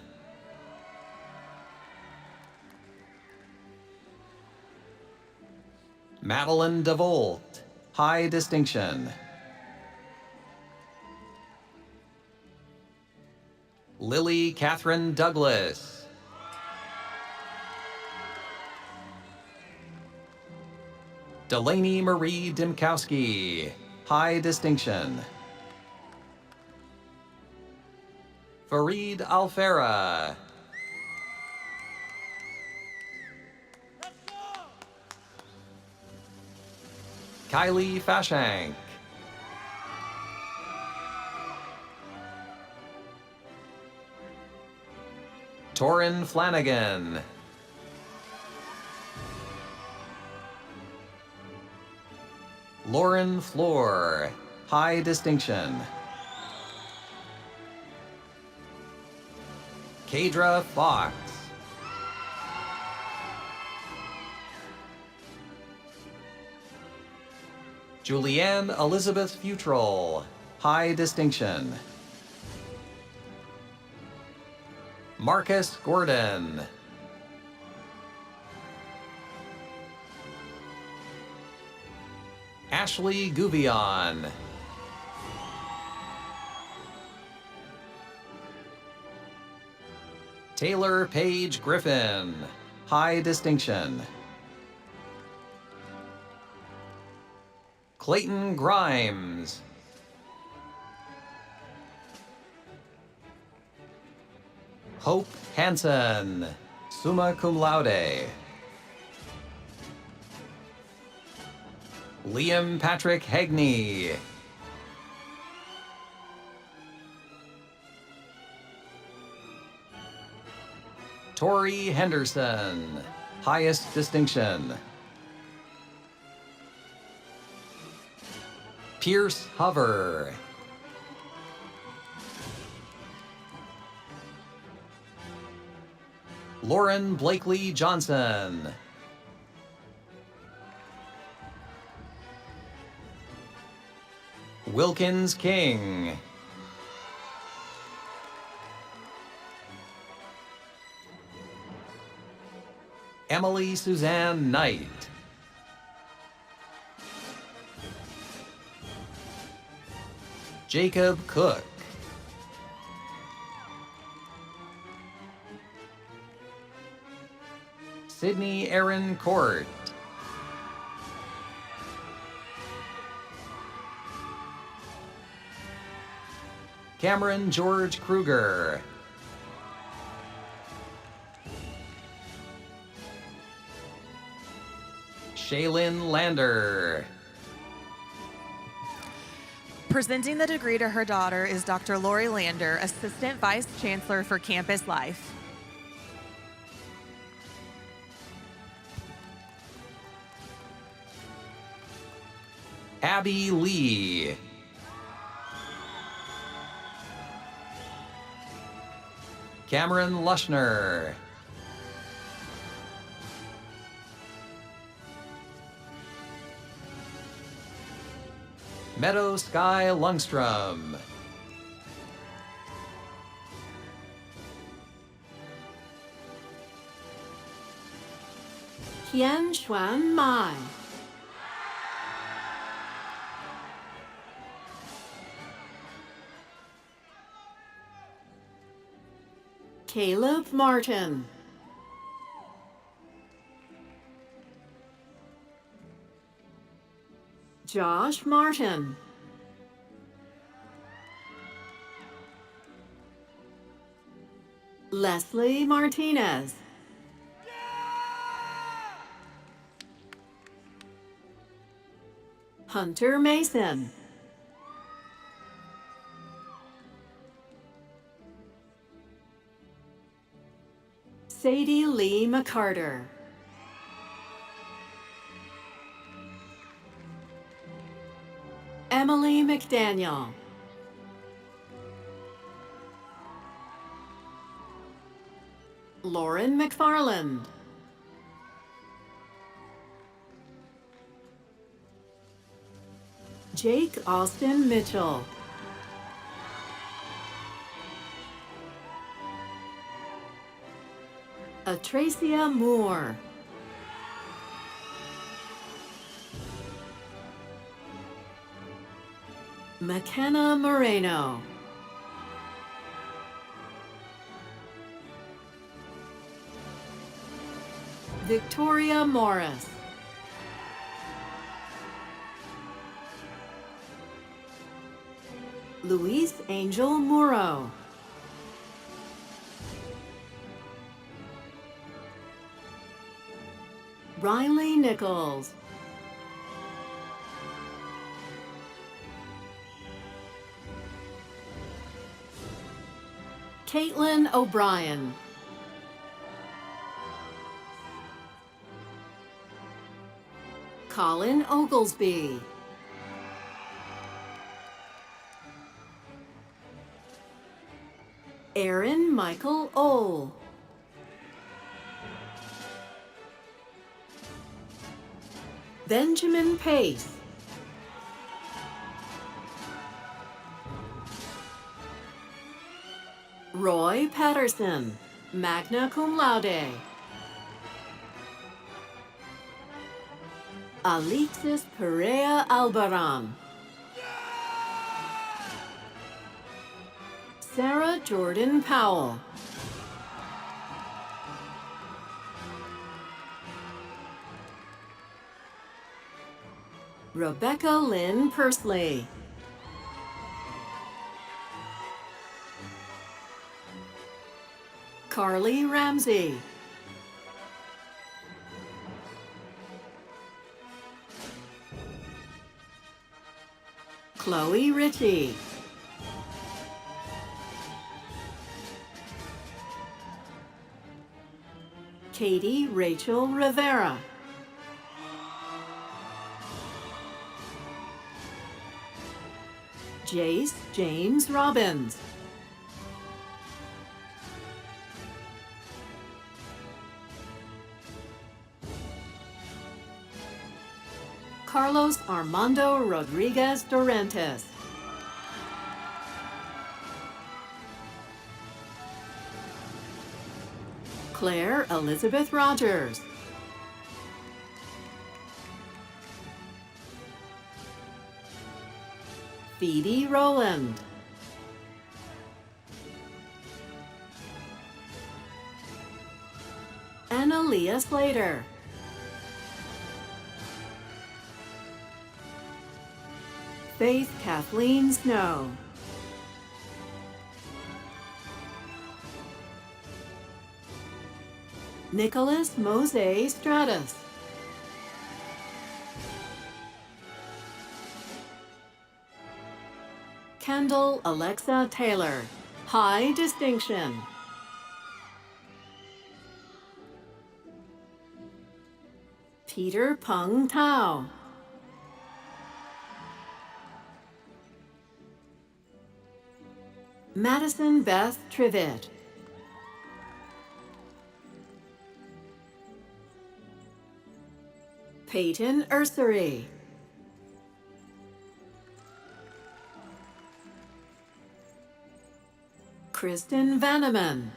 Madeline DeVolt, high distinction. Lily Catherine Douglas. Delaney Marie Dimkowski, high distinction. Fareed Alfera. Kylie Fashank. Torin Flanagan. Lauren Floor, high distinction. Kadra Fox. Julianne Elizabeth Futrell, high distinction. Marcus Gordon. Ashley Gouvion. Taylor Page Griffin, high distinction. Clayton Grimes. Hope Hansen, summa cum laude. Liam Patrick Hegney. Tori Henderson, highest distinction. Pierce Hover. Lauren Blakely Johnson. Wilkins King. Emily Suzanne Knight. Jacob Cook. Sydney Aaron Court. Cameron George Kruger. Shaylin Lander. Presenting the degree to her daughter is Dr. Lori Lander, Assistant Vice Chancellor for Campus Life. Abby Lee. Cameron Lushner. Meadow Sky Lungstrom. Tian Xuan Mai. Caleb Martin. Josh Martin. Leslie Martinez. Hunter Mason. Sadie Lee McCarter. Emily McDaniel. Lauren McFarland. Jake Austin Mitchell. Atracia Moore. McKenna Moreno. Victoria Morris. Luis Angel Muro. Riley Nichols. Caitlin O'Brien. Colin Oglesby. Aaron Michael Ohl. Benjamin Pace. Roy Patterson, magna cum laude. Alexis Perea Albaran. Sarah Jordan Powell. Rebecca Lynn Pursley. Carly Ramsey. Chloe Ritchie. Katie Rachel Rivera. Jace James Robbins. Carlos Armando Rodriguez Dorantes. Claire Elizabeth Rogers. Phoebe Rowland. Analia Slater. Faith Kathleen Snow. Nicholas Mose Stratus. Kendall Alexa Taylor. High distinction. Peter Peng Tao. Madison Beth Trivet. Peyton Ursery. Kristen Vanneman.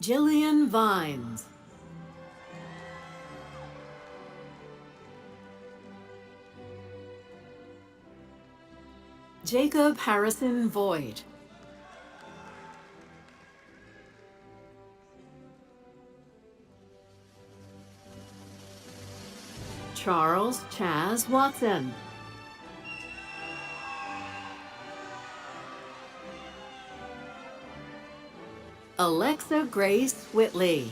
Jillian Vines. Jacob Harrison Voigt. Charles Chaz Watson. Alexa Grace Whitley.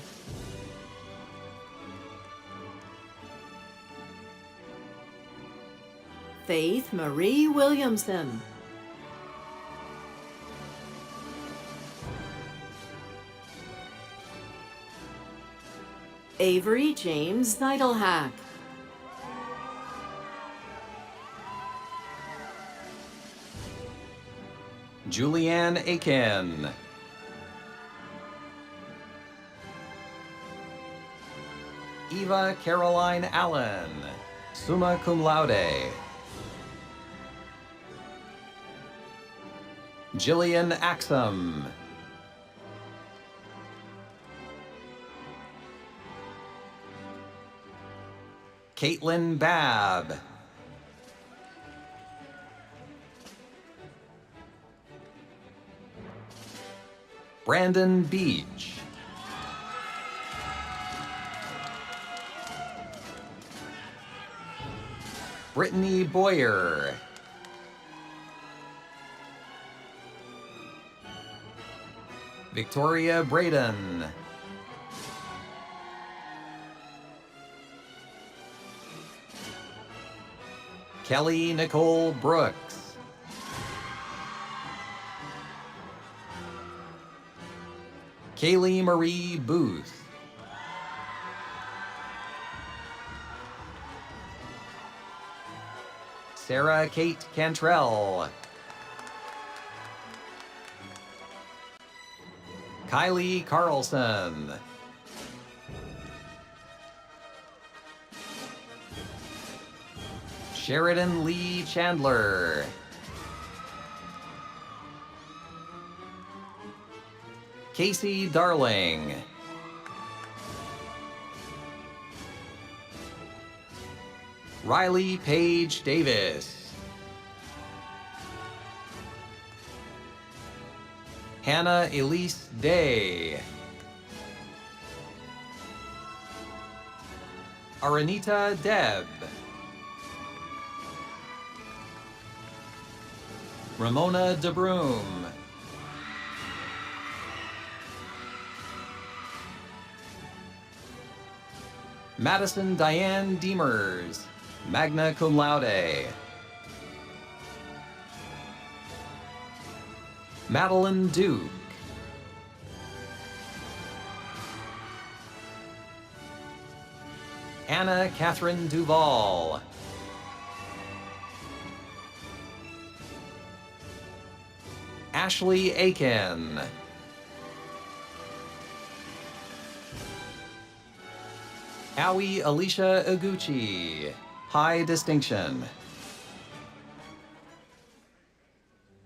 Faith Marie Williamson. Avery James Zeidelhack. Julianne Aiken. Eva Caroline Allen, summa cum laude. Jillian Axum. Caitlin Babb. Brandon Beach. Brittany Boyer. Victoria Braden. Kelly Nicole Brooks. Kaylee Marie Booth. Sarah Kate Cantrell. Kylie Carlson. Sheridan Lee Chandler. Casey Darling. Riley Page Davis. Hannah Elise Day. Aranita Deb. Ramona DeBroom. Madison Diane Deemers, magna cum laude. Madeline Duke. Anna Catherine Duval. Ashley Aiken. Aoi Alicia Iguchi, high distinction.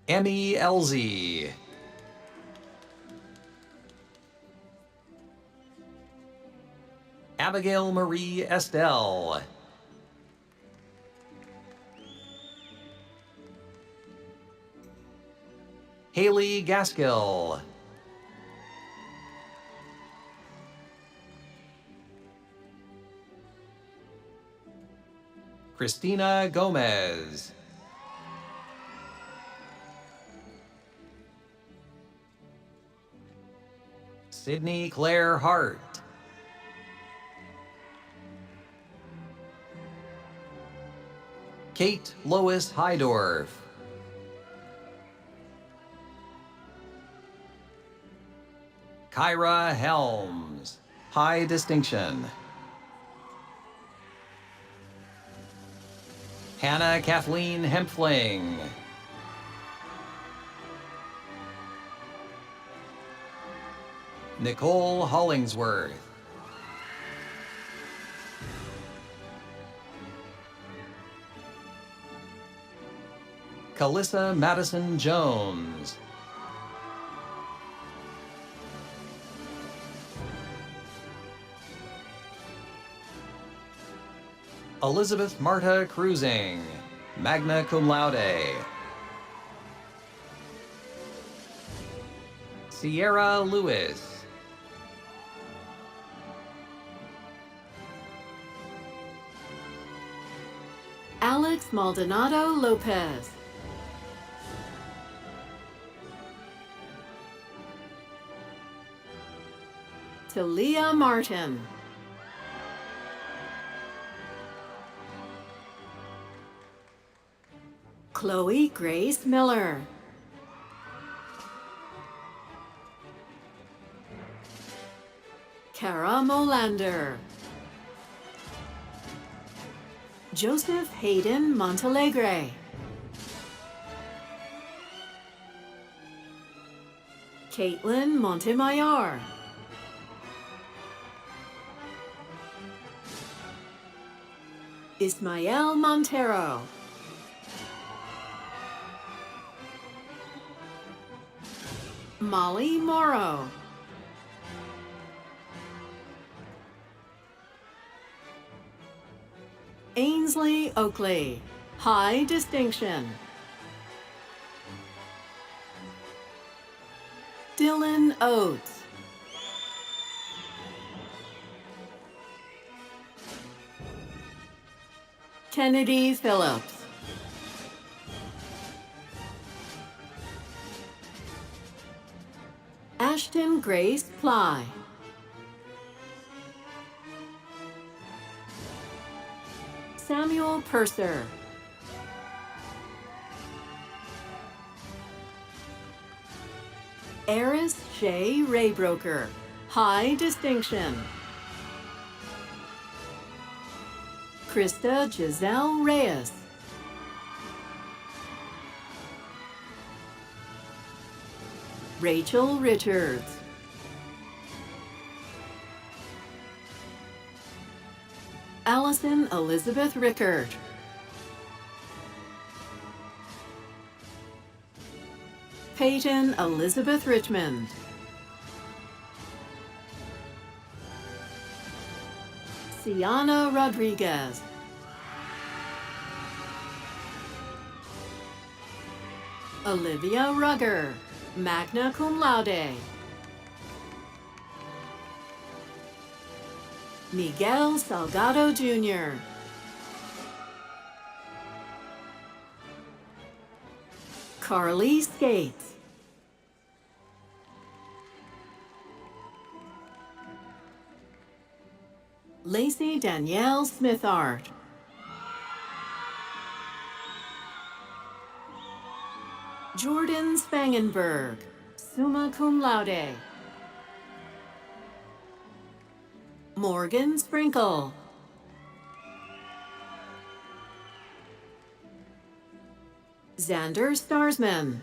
Emmy Elzy. Abigail Marie Estelle. Haley Gaskill. Christina Gomez. Sydney Claire Hart. Kate Lois Hydorf. Kyra Helms, high distinction. Hannah Kathleen Hempfling. Nicole Hollingsworth. Calissa Madison Jones. Elizabeth Marta Cruising, magna cum laude. Sierra Lewis. Alex Maldonado Lopez. Talia Martin. Chloe Grace Miller. Kara Molander. Joseph Hayden Montalegre. Caitlin Montemayor. Ismael Montero. Molly Morrow. Ainsley Oakley, high distinction. Dylan Oates. Kennedy Phillips. Ashton Grace Ply. Samuel Purser. Eris Shea Raybroker, high distinction. Krista Giselle Reyes. Rachel Richards. Allison Elizabeth Rickard. Peyton Elizabeth Richmond. Ciana Rodriguez. Olivia Rugger, magna cum laude. Miguel Salgado Jr. Carly Skates. Lacey Danielle Smithart. Jordan Spangenberg, summa cum laude. Morgan Sprinkle. Xander Starsman.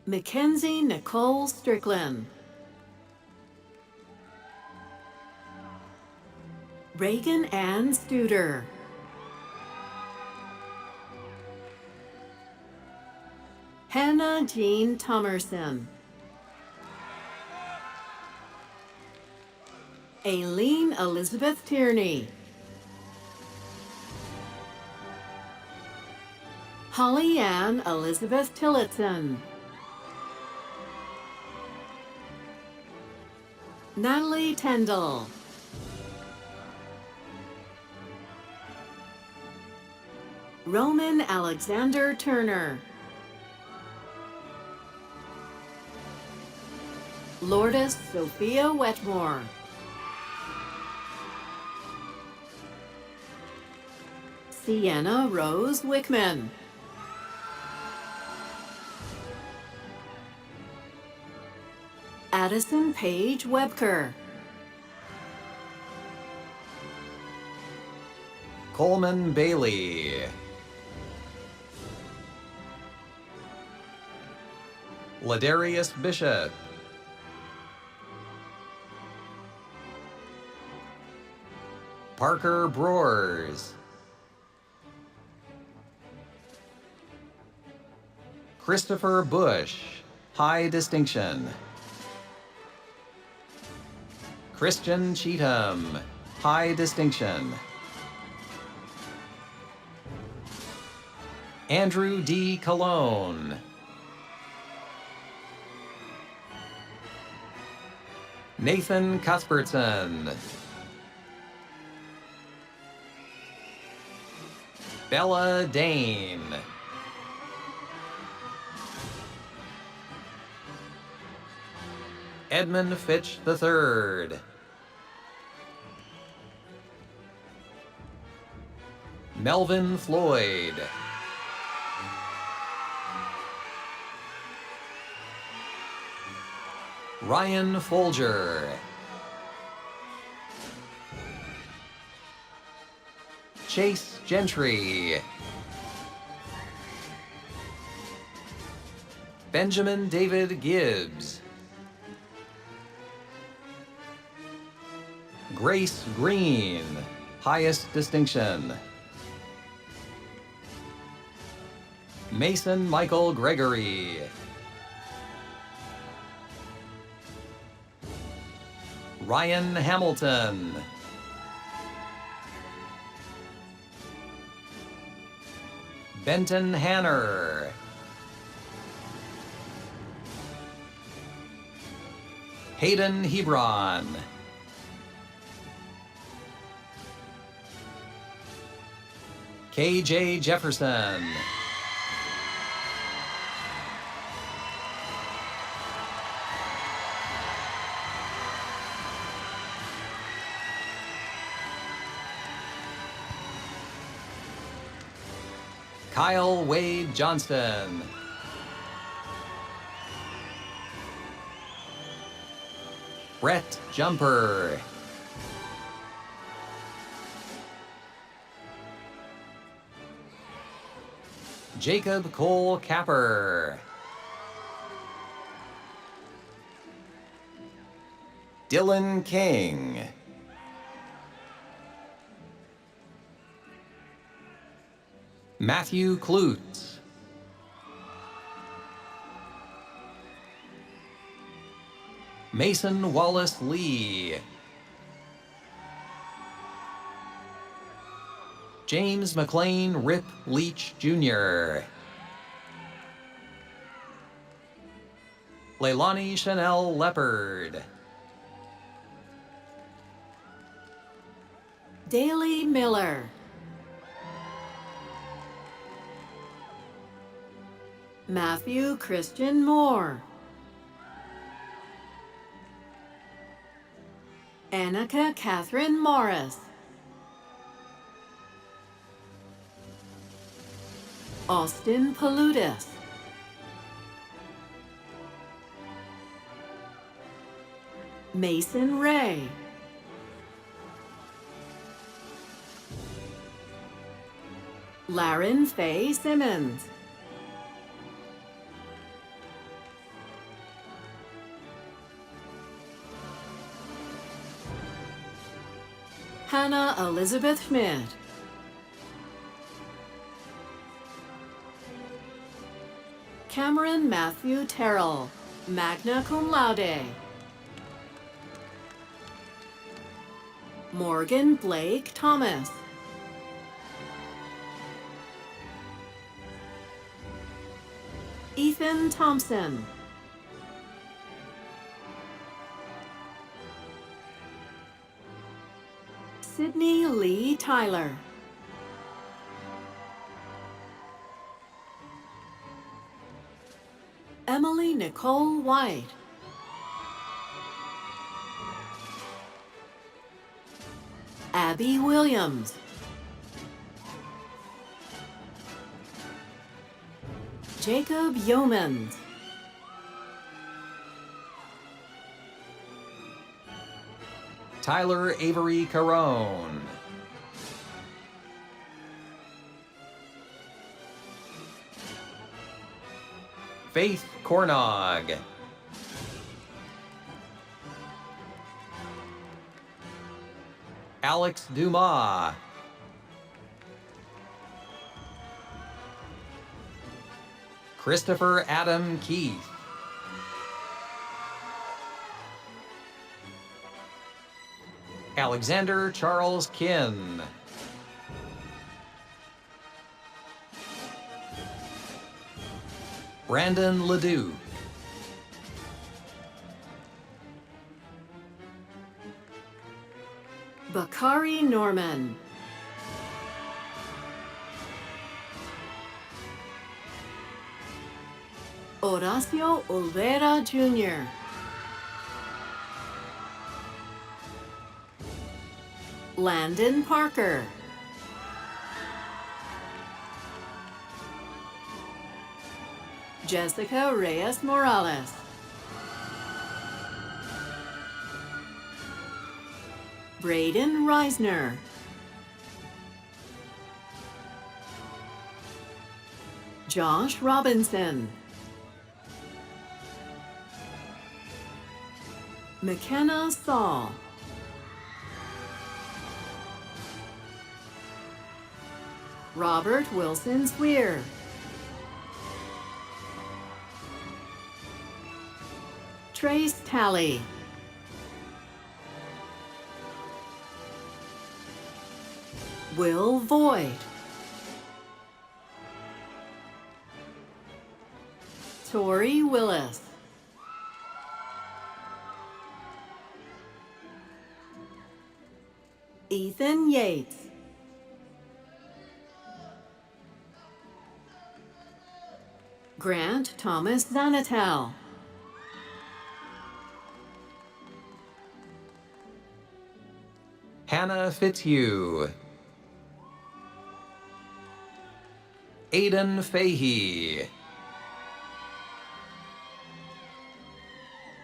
Mackenzie Nicole Strickland. Reagan Ann Studer. Hannah Jean Thomerson. Aileen Elizabeth Tierney. Holly Ann Elizabeth Tillotson. Natalie Tendall. Roman Alexander Turner. Lourdes Sophia Wetmore. Sienna Rose Wickman. Addison Paige Webker. Coleman Bailey. Ladarius Bishop. Parker Broers. Christopher Bush, high distinction. Christian Cheatham, high distinction. Andrew D. Cologne. Nathan Cuthbertson. Bella Dane. Edmund Fitch III. Melvin Floyd. Ryan Folger. Chase Gentry. Benjamin David Gibbs. Grace Green, highest distinction. Mason Michael Gregory. Ryan Hamilton. Benton Hanner. Hayden Hebron. KJ Jefferson. Kyle Wade Johnston. Brett Jumper. Jacob Cole Capper. Dylan King. Matthew Klutz. Mason Wallace Lee. James McLean Rip Leach Jr. Leilani Chanel Leopard. Daley Miller. Matthew Christian Moore. Annika Catherine Morris. Austin Paludis. Mason Ray. Laren Faye Simmons. Hannah Elizabeth Schmidt. Cameron Matthew Terrell, magna cum laude. Morgan Blake Thomas. Ethan Thompson. Sydney Lee Tyler. Emily Nicole White. Abby Williams. Jacob Yeomans. Tyler Avery Carone. Faith Cornog. Alex Dumas. Christopher Adam Keith. Alexander Charles Kinn. Brandon Ledoux. Bakari Norman. Horacio Olvera Jr. Landon Parker. Jessica Reyes Morales. Braden Reisner. Josh Robinson. McKenna Saul. Robert Wilson Swear. Trace Talley. Will Voigt. Tori Willis. Ethan Yates. Grant Thomas Zanatel. Hannah Fitzhugh. Aidan Fahey.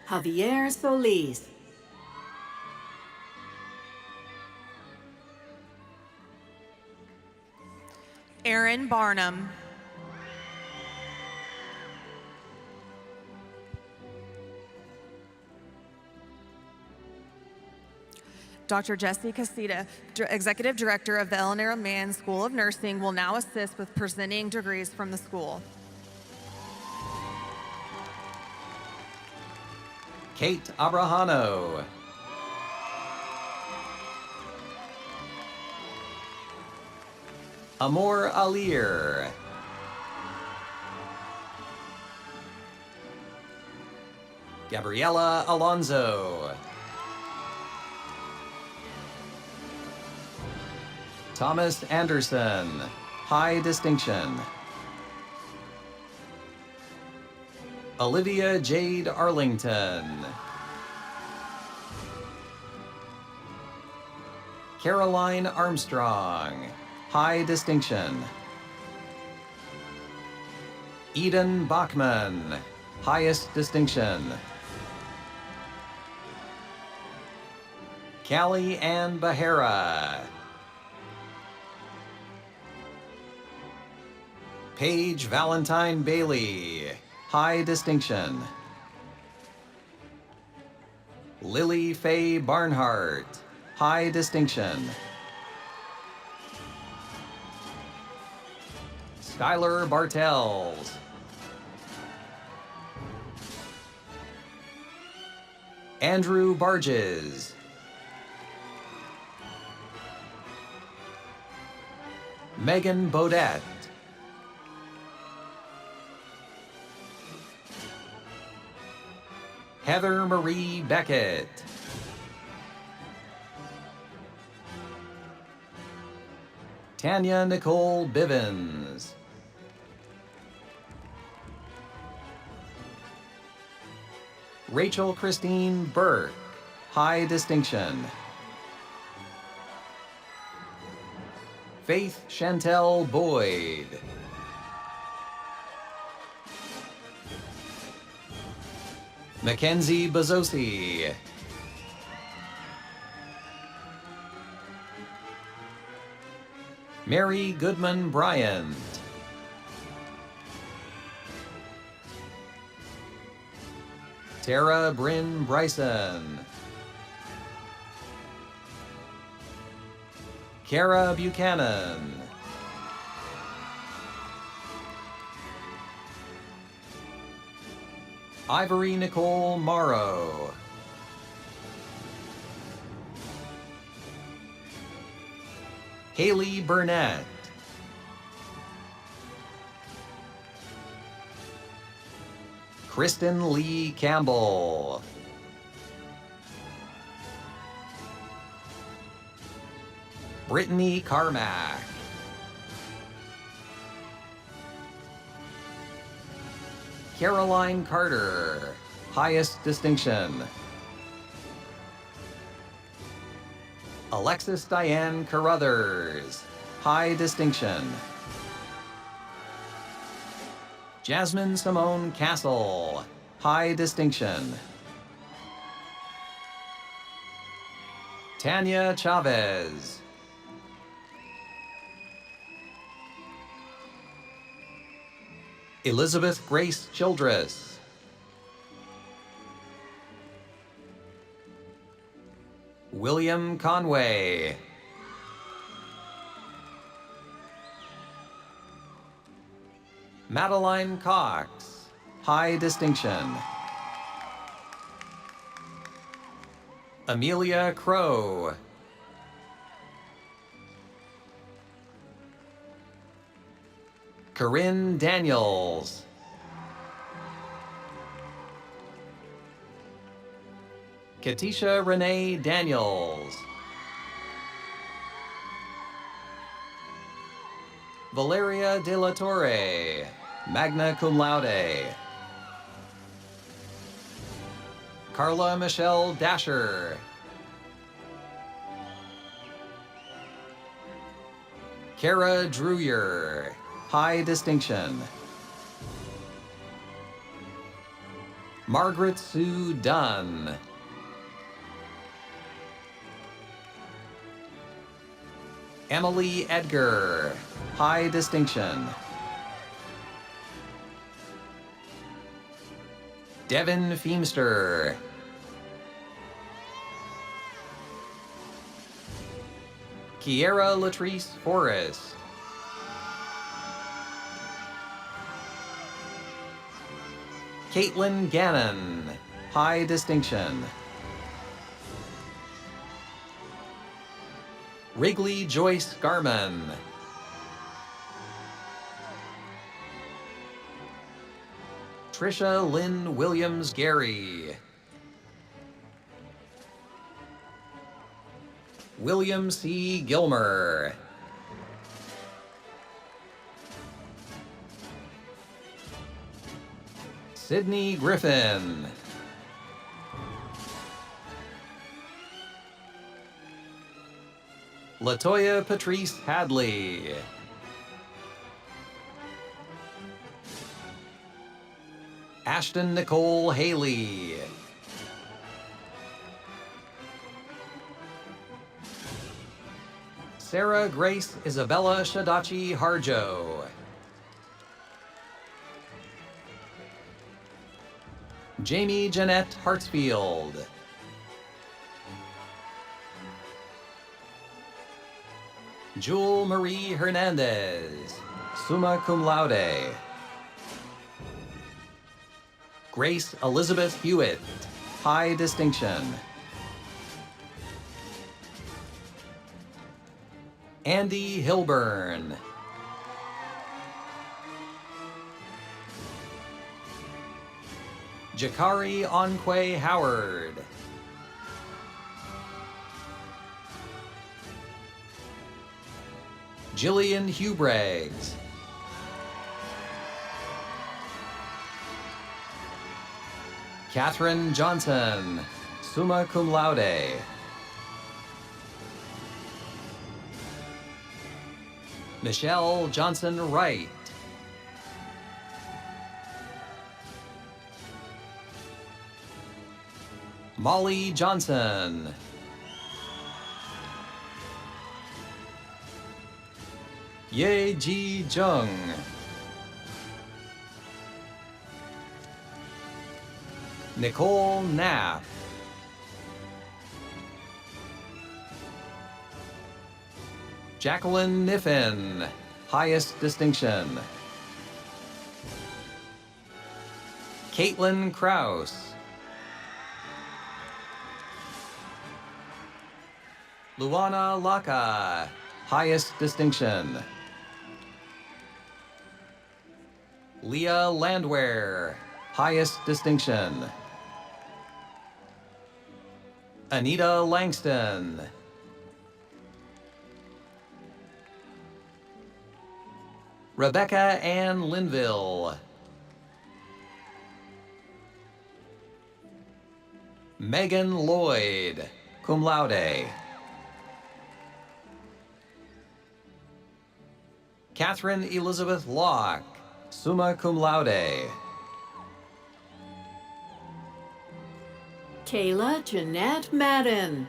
Javier Solis. Aaron Barnum. Dr. Jesse Casita, Executive Director of the Eleanor Mann School of Nursing, will now assist with presenting degrees from the school. Kate Abrahano. Amor Alir. Gabriela Alonso. Thomas Anderson, high distinction. Olivia Jade Arlington. Caroline Armstrong, high distinction. Eden Bachman, highest distinction. Callie Ann Behera. Paige Valentine Bailey, high distinction. Lily Faye Barnhart, high distinction. Skylar Bartels. Andrew Barges. Megan Bodette. Heather Marie Beckett. Tanya Nicole Bivens. Rachel Christine Burke, high distinction. Faith Chantel Boyd. Mackenzie Bezzosi. Mary Goodman Bryant. Tara Bryn Bryson. Kara Buchanan. Ivory Nicole Morrow. Haley Burnett. Kristen Lee Campbell. Brittany Carmack. Caroline Carter, highest distinction. Alexis Diane Carruthers, high distinction. Jasmine Simone Castle, high distinction. Tanya Chavez. Elizabeth Grace Childress. William Conway. Madeline Cox, high distinction. Amelia Crow. Corinne Daniels. Katisha Renee Daniels. Valeria De La Torre, magna cum laude. Carla Michelle Dasher. Kara Drewer, high distinction. Margaret Sue Dunn. Emily Edgar, high distinction. Devin Feemster. Kiera Latrice Forrest. Caitlin Gannon, high distinction. Wrigley Joyce Garman. Trisha Lynn Williams Gary. William C. Gilmer. Sydney Griffin. Latoya Patrice Hadley. Ashton Nicole Haley. Sarah Grace Isabella Shadachi Harjo. Jamie Jeanette Hartsfield. Jewel Marie Hernandez, summa cum laude. Grace Elizabeth Hewitt, high distinction. Andy Hilburn. Jakari Onque Howard. Jillian Hubraggs. Catherine Johnson, summa cum laude. Michelle Johnson Wright. Molly Johnson. Ye Ji Jung. Nicole Knapp. Jacqueline Niffen, highest distinction. Caitlin Kraus. Luana Laka, highest distinction. Leah Landwehr, highest distinction. Anita Langston. Rebecca Ann Linville. Megan Lloyd, cum laude. Catherine Elizabeth Locke, summa cum laude. Kayla Jeanette Madden.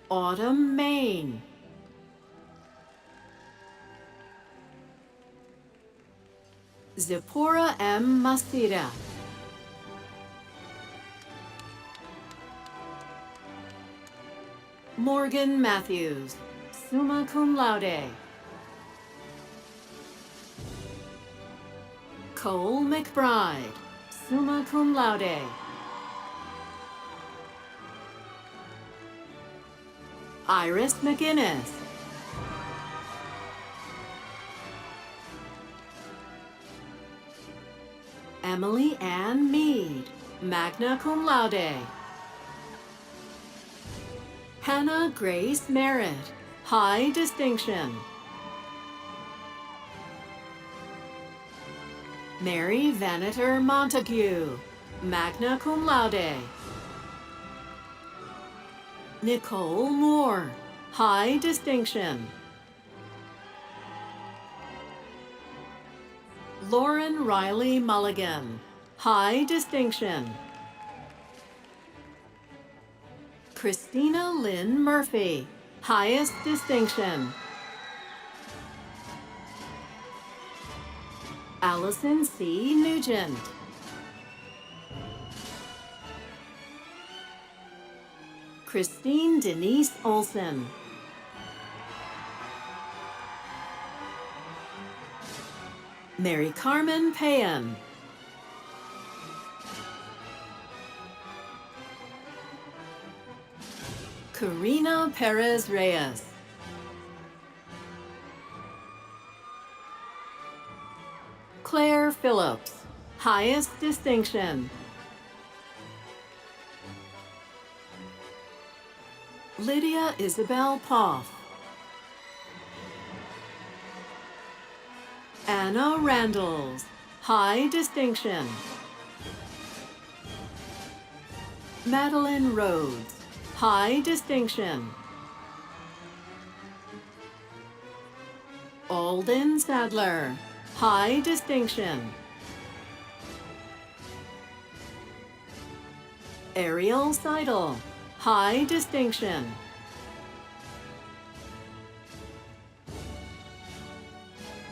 Autumn Main. Zipporah M. Masira. Morgan Matthews, summa cum laude. Cole McBride, summa cum laude. Iris McGinnis. Emily Ann Mead, magna cum laude. Hannah Grace Merritt, high distinction. Mary Vaneter Montague, magna cum laude. Nicole Moore, high distinction. Lauren Riley Mulligan, high distinction. Christina Lynn Murphy, highest distinction. Allison C. Nugent. Christine Denise Olson. Mary Carmen Payan. Karina Perez Reyes. Claire Phillips, highest distinction. Lydia Isabel Poff. Anna Randalls, high distinction. Madeline Rhodes, high distinction. Alden Sadler, high distinction. Ariel Seidel, high distinction.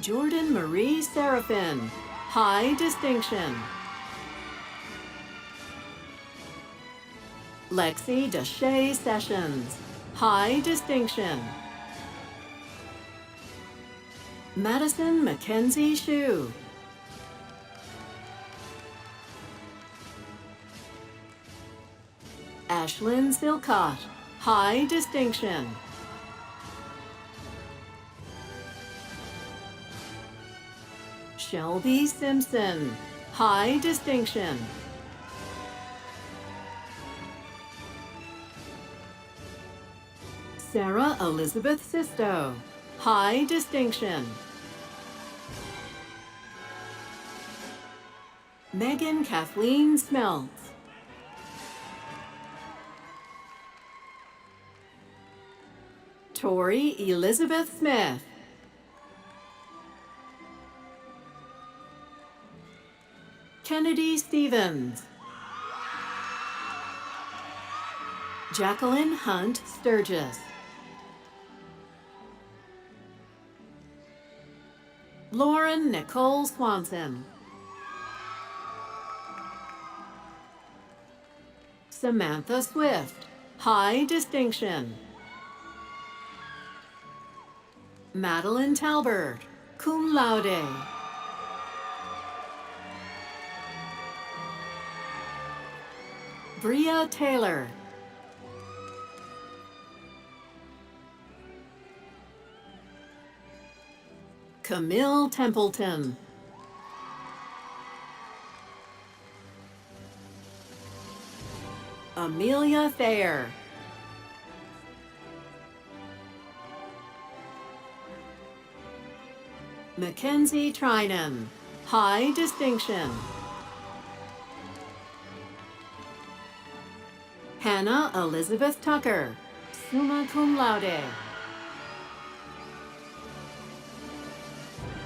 Jordan Marie Seraphin, high distinction. Lexi Deshay Sessions, high distinction. Madison Mackenzie Shue. Ashlyn Silcott, high distinction. Shelby Simpson, high distinction. Sarah Elizabeth Sisto, high distinction. Megan Kathleen Smeltz. Tori Elizabeth Smith. Kennedy Stevens. Jacqueline Hunt Sturgis. Lauren Nicole Swanson. Samantha Swift, high distinction. Madeline Talbert, cum laude. Bria Taylor. Camille Templeton. Amelia Thayer. Mackenzie Trinan, high distinction. Hannah Elizabeth Tucker, summa cum laude.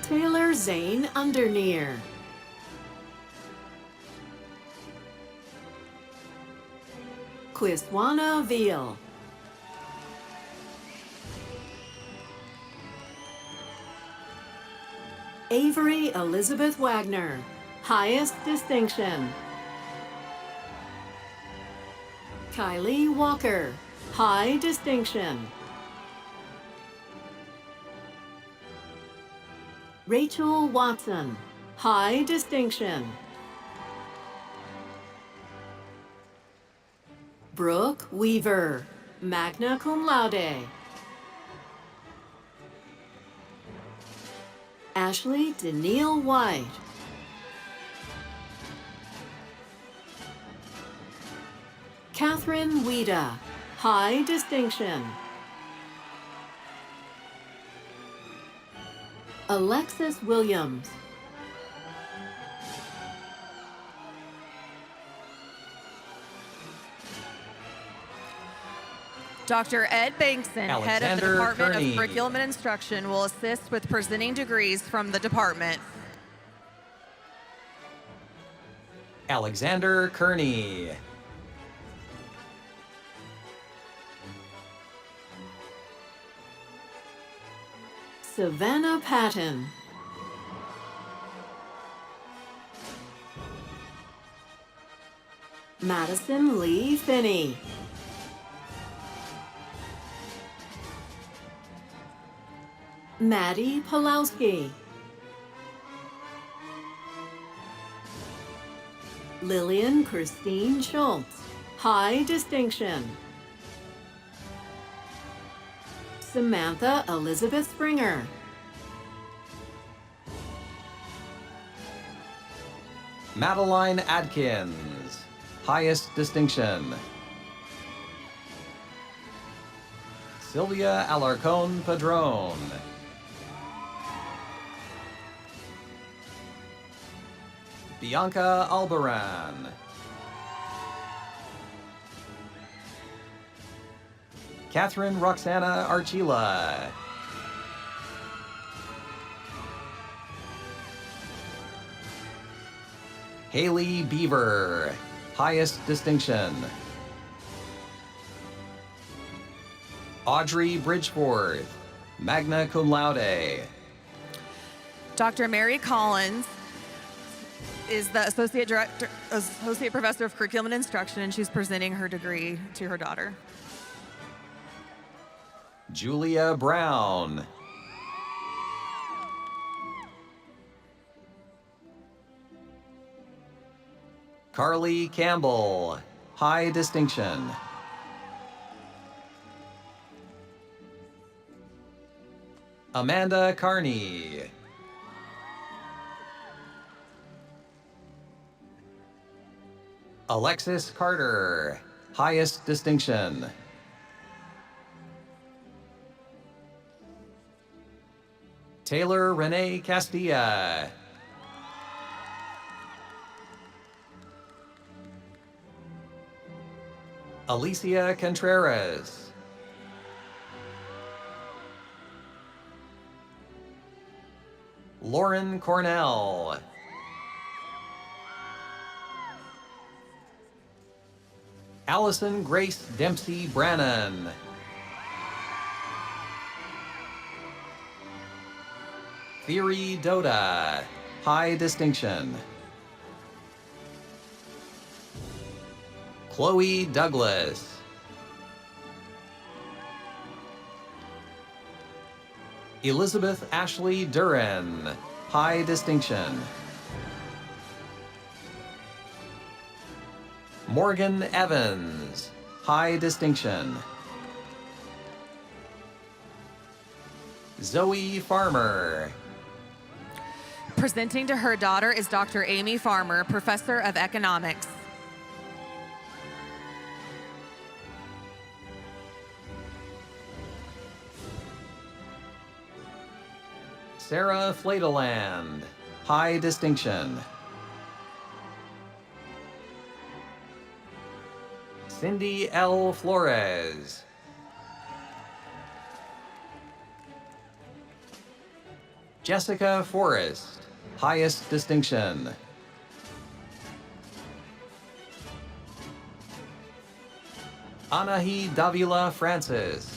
Taylor Zane Underneer. Quiswana Veal. Avery Elizabeth Wagner, highest distinction. Kylie Walker, high distinction. Rachel Watson, high distinction. Brooke Weaver, magna cum laude. Ashley Danielle White. Catherine Weeda, high distinction. Alexis Williams. Dr. Ed Bankson, head of the Alexander Department Kearney. of Curriculum and Instruction, will assist with presenting degrees from the department. Alexander Kearney. Savannah Patton. Madison Lee Finney. Maddie Pulowski. Lillian Christine Schultz, high distinction. Samantha Elizabeth Springer. Madeline Adkins, highest distinction. Sylvia Alarcón Padrón. Bianca Albaran. Catherine Roxana Archila. Haley Beaver, highest distinction. Audrey Bridgeforth, magna cum laude. Dr. Mary Collins is the Associate Professor of Curriculum and Instruction, and she's presenting her degree to her daughter. Julia Brown. Carly Campbell, high distinction. Amanda Carney. Alexis Carter, highest distinction. Taylor Renee Castilla. Alicia Contreras. Lauren Cornell. Allison Grace Dempsey Brannon. Theory Doda, high distinction. Chloe Douglas. Elizabeth Ashley Duran, high distinction. Morgan Evans, high distinction. Zoe Farmer. Presenting to her daughter is Dr. Amy Farmer, Professor of Economics. Sarah Flateland, high distinction. Cindy L. Flores. Jessica Forrest, highest distinction. Anahi Davila Francis.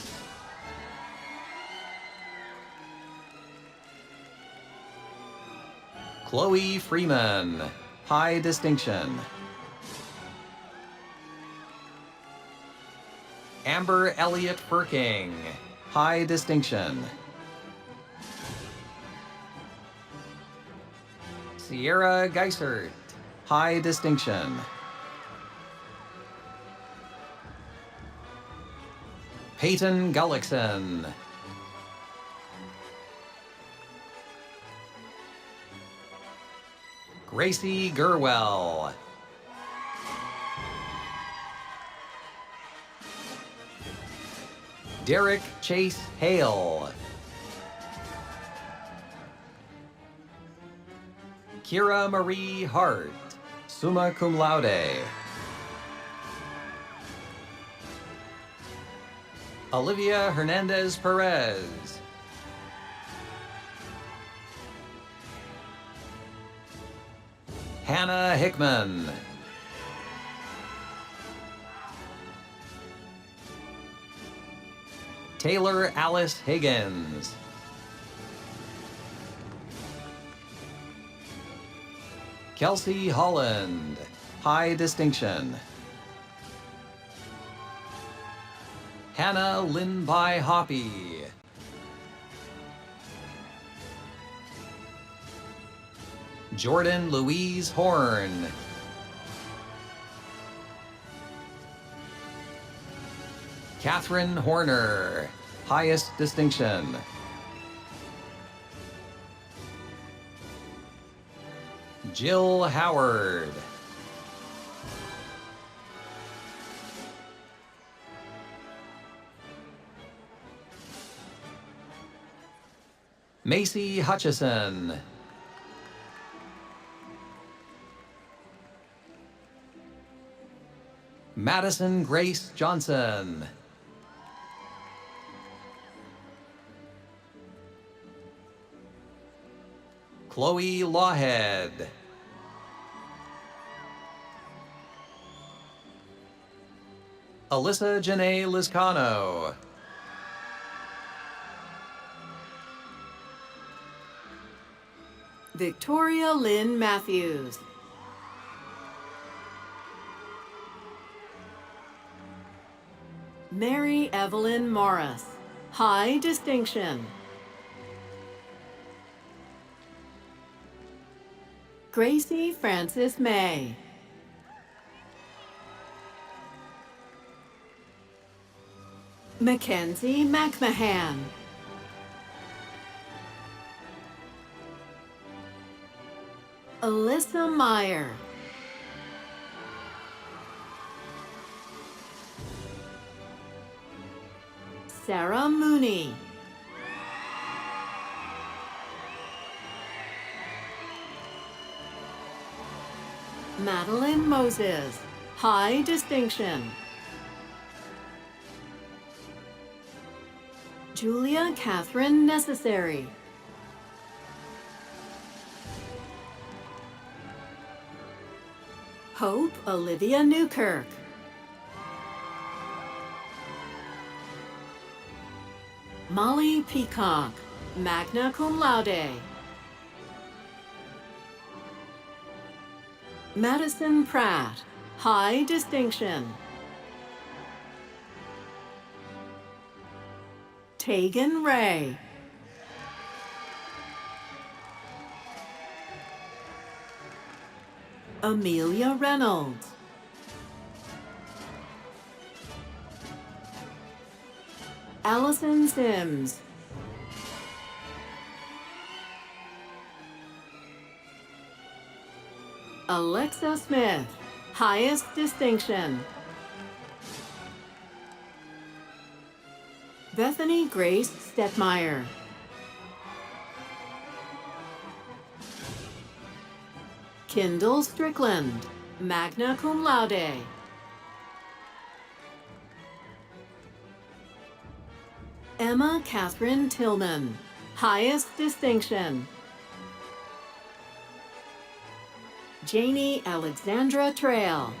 Chloe Freeman, high distinction. Amber Elliott Burking, high distinction. Sierra Geisert, high distinction. Peyton Gullickson. Gracie Gerwell. Derek Chase Hale. Kira Marie Hart, summa cum laude. Olivia Hernandez Perez. Hannah Hickman. Taylor Alice Higgins. Kelsey Holland, high distinction. Hannah Lin-Bai Hoppy. Jordan Louise Horn. Catherine Horner, highest distinction. Jill Howard. Macy Hutchison. Madison Grace Johnson. Chloe Lawhead. Alyssa Janae Lizcano. Victoria Lynn Matthews. Mary Evelyn Morris, high distinction. Gracie Frances May. Mackenzie McMahon. Alyssa Meyer. Sarah Mooney. Madeline Moses, high distinction. Julia Catherine Necessary. Hope Olivia Newkirk. Molly Peacock, magna cum laude. Madison Pratt, high distinction. Tegan Ray. Amelia Reynolds. Allison Sims. Alexa Smith, highest distinction. Bethany Grace Stetmeyer. Kendall Strickland, magna cum laude. Emma Catherine Tillman, highest distinction. Janie Alexandra Trail.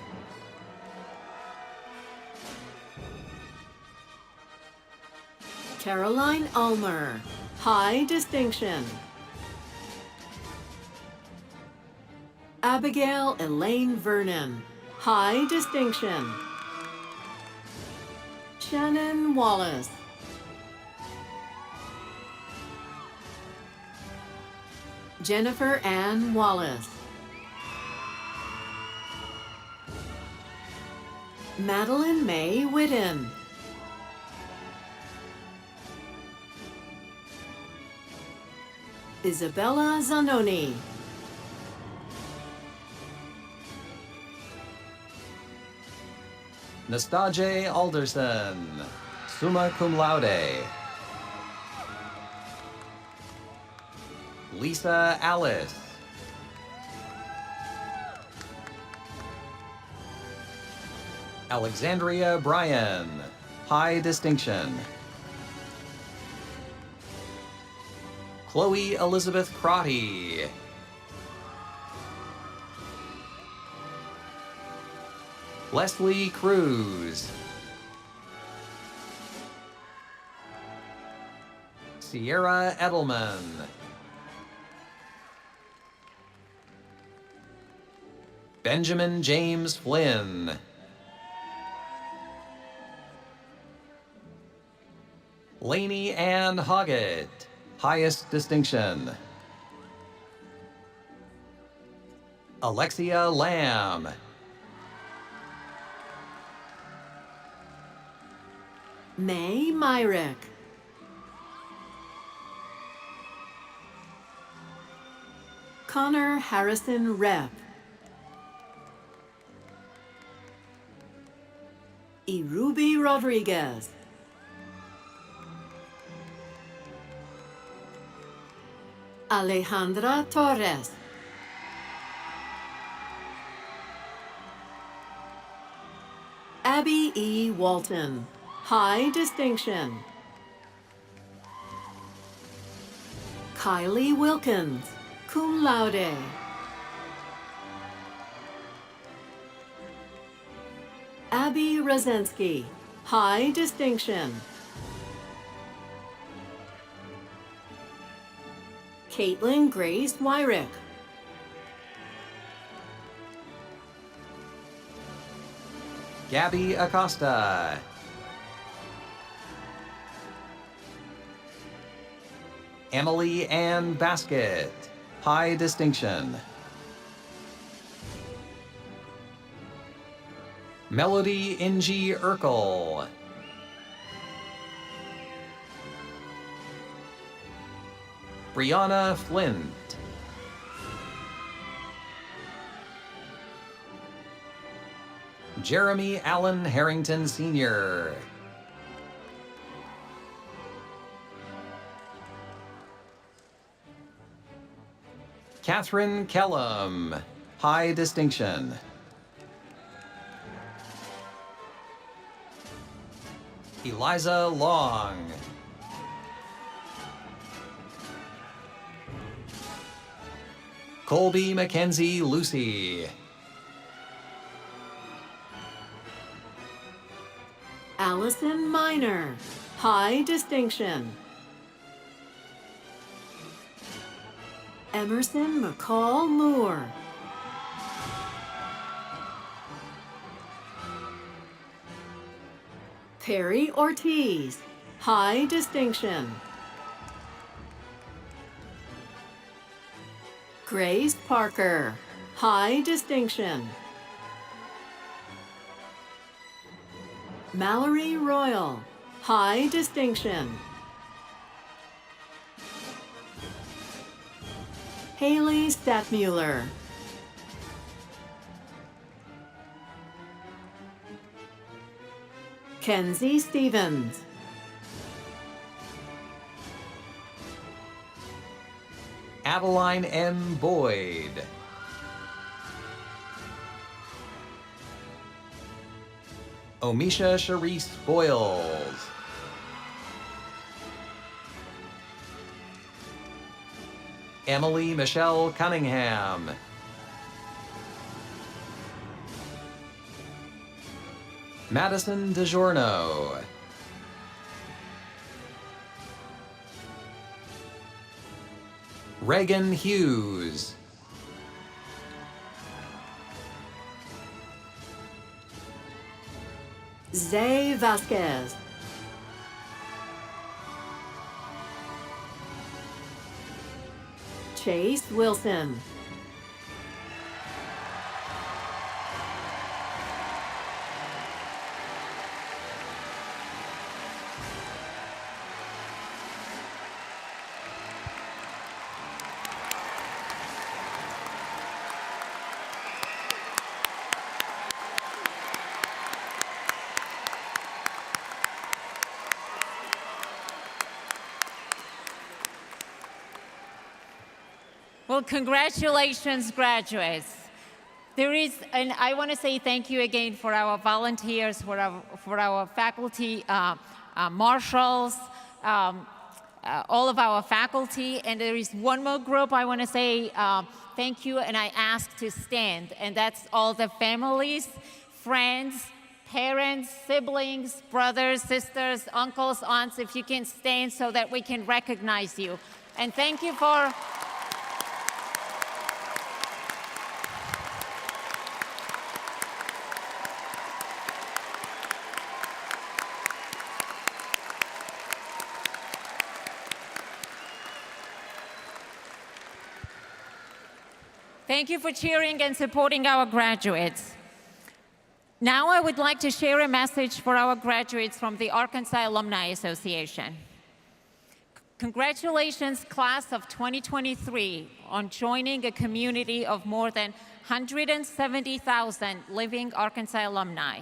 Caroline Ulmer, high distinction. Abigail Elaine Vernon, high distinction. Shannon Wallace. Jennifer Ann Wallace. Madeline May Whitten. Isabella Zanoni. Nastaje Alderson, summa cum laude. Lisa Alice. Alexandria Bryan, high distinction. Chloe Elizabeth Crotty. Leslie Cruz. Sierra Edelman. Benjamin James Flynn. Lainey Ann Hoggett, highest distinction. Alexia Lamb. May Myrick. Connor Harrison Rep. Irubi Rodriguez. Alejandra Torres. Abby E. Walton, high distinction. Kylie Wilkins, cum laude. Abby Rozensky, high distinction. Caitlin Grace Wyrick. Gabby Acosta. Emily Ann Basket, high distinction. Melody Ingie Urkel. Brianna Flint. Jeremy Allen Harrington Sr. Catherine Kellum, high distinction. Eliza Long. Colby Mackenzie Lucy. Allison Miner, high distinction. Emerson McCall Moore. Perry Ortiz, high distinction. Grace Parker, high distinction. Mallory Royal, high distinction. Haley Statmuller. Kenzie Stevens. Adeline M. Boyd. Omisha Sharice Boyles. Emily Michelle Cunningham. Madison DiGiorno. Reagan Hughes. Zay Vasquez. Chase Wilson. Well, congratulations, graduates. And I want to say thank you again for our volunteers, for our faculty, marshals, all of our faculty. And there is one more group I want to say thank you, and I ask to stand. And that's all the families, friends, parents, siblings, brothers, sisters, uncles, aunts, if you can stand so that we can recognize you. And thank you for... Thank you for cheering and supporting our graduates. Now I would like to share a message for our graduates from the Arkansas Alumni Association. Congratulations, class of 2023, on joining a community of more than 170,000 living Arkansas alumni.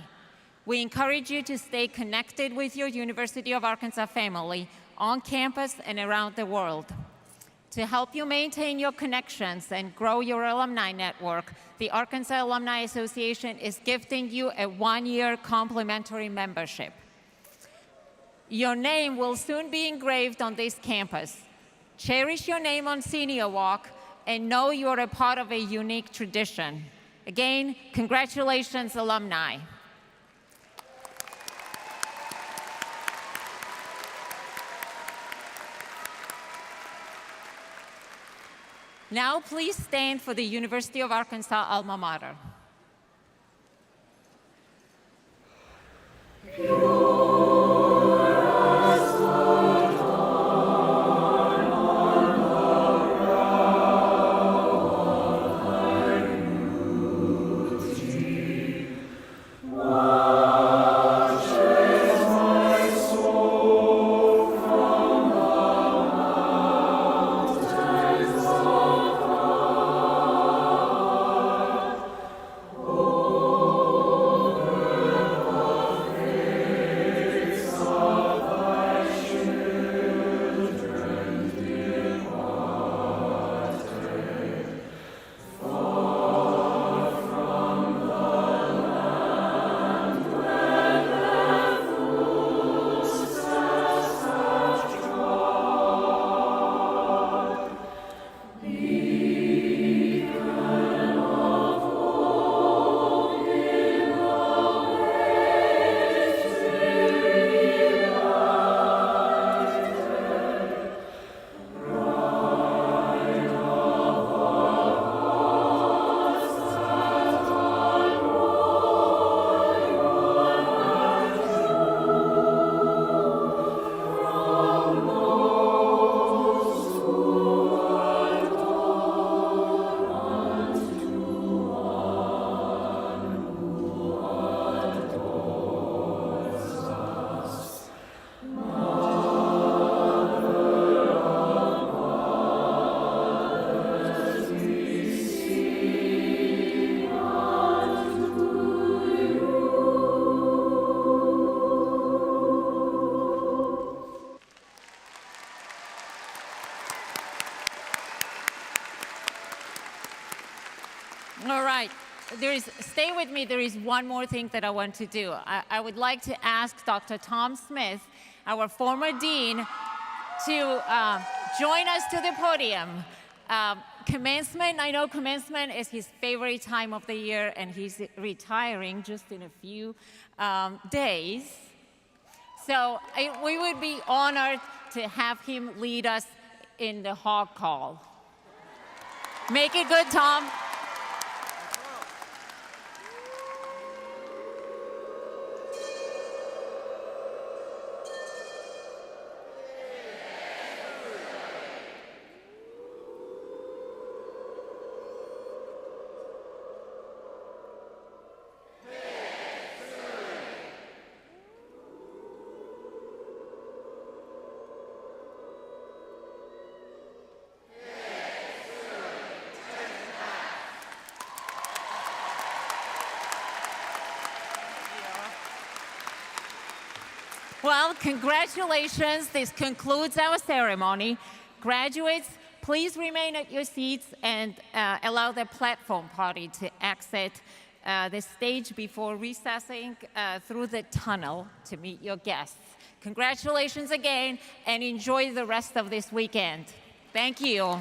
We encourage you to stay connected with your University of Arkansas family on campus and around the world. To help you maintain your connections and grow your alumni network, the Arkansas Alumni Association is gifting you a one-year complimentary membership. Your name will soon be engraved on this campus. Cherish your name on Senior Walk and know you're a part of a unique tradition. Again, congratulations, alumni. Now please stand for the University of Arkansas alma mater. All right, stay with me, there is one more thing that I want to do. I would like to ask Dr. Tom Smith, our former dean, to join us to the podium. Commencement, I know commencement is his favorite time of the year, and he's retiring just in a few days. So we would be honored to have him lead us in the hog call. Make it good, Tom. Well, congratulations. This concludes our ceremony. Graduates, please remain at your seats and allow the platform party to exit the stage before recessing through the tunnel to meet your guests. Congratulations again, and enjoy the rest of this weekend. Thank you.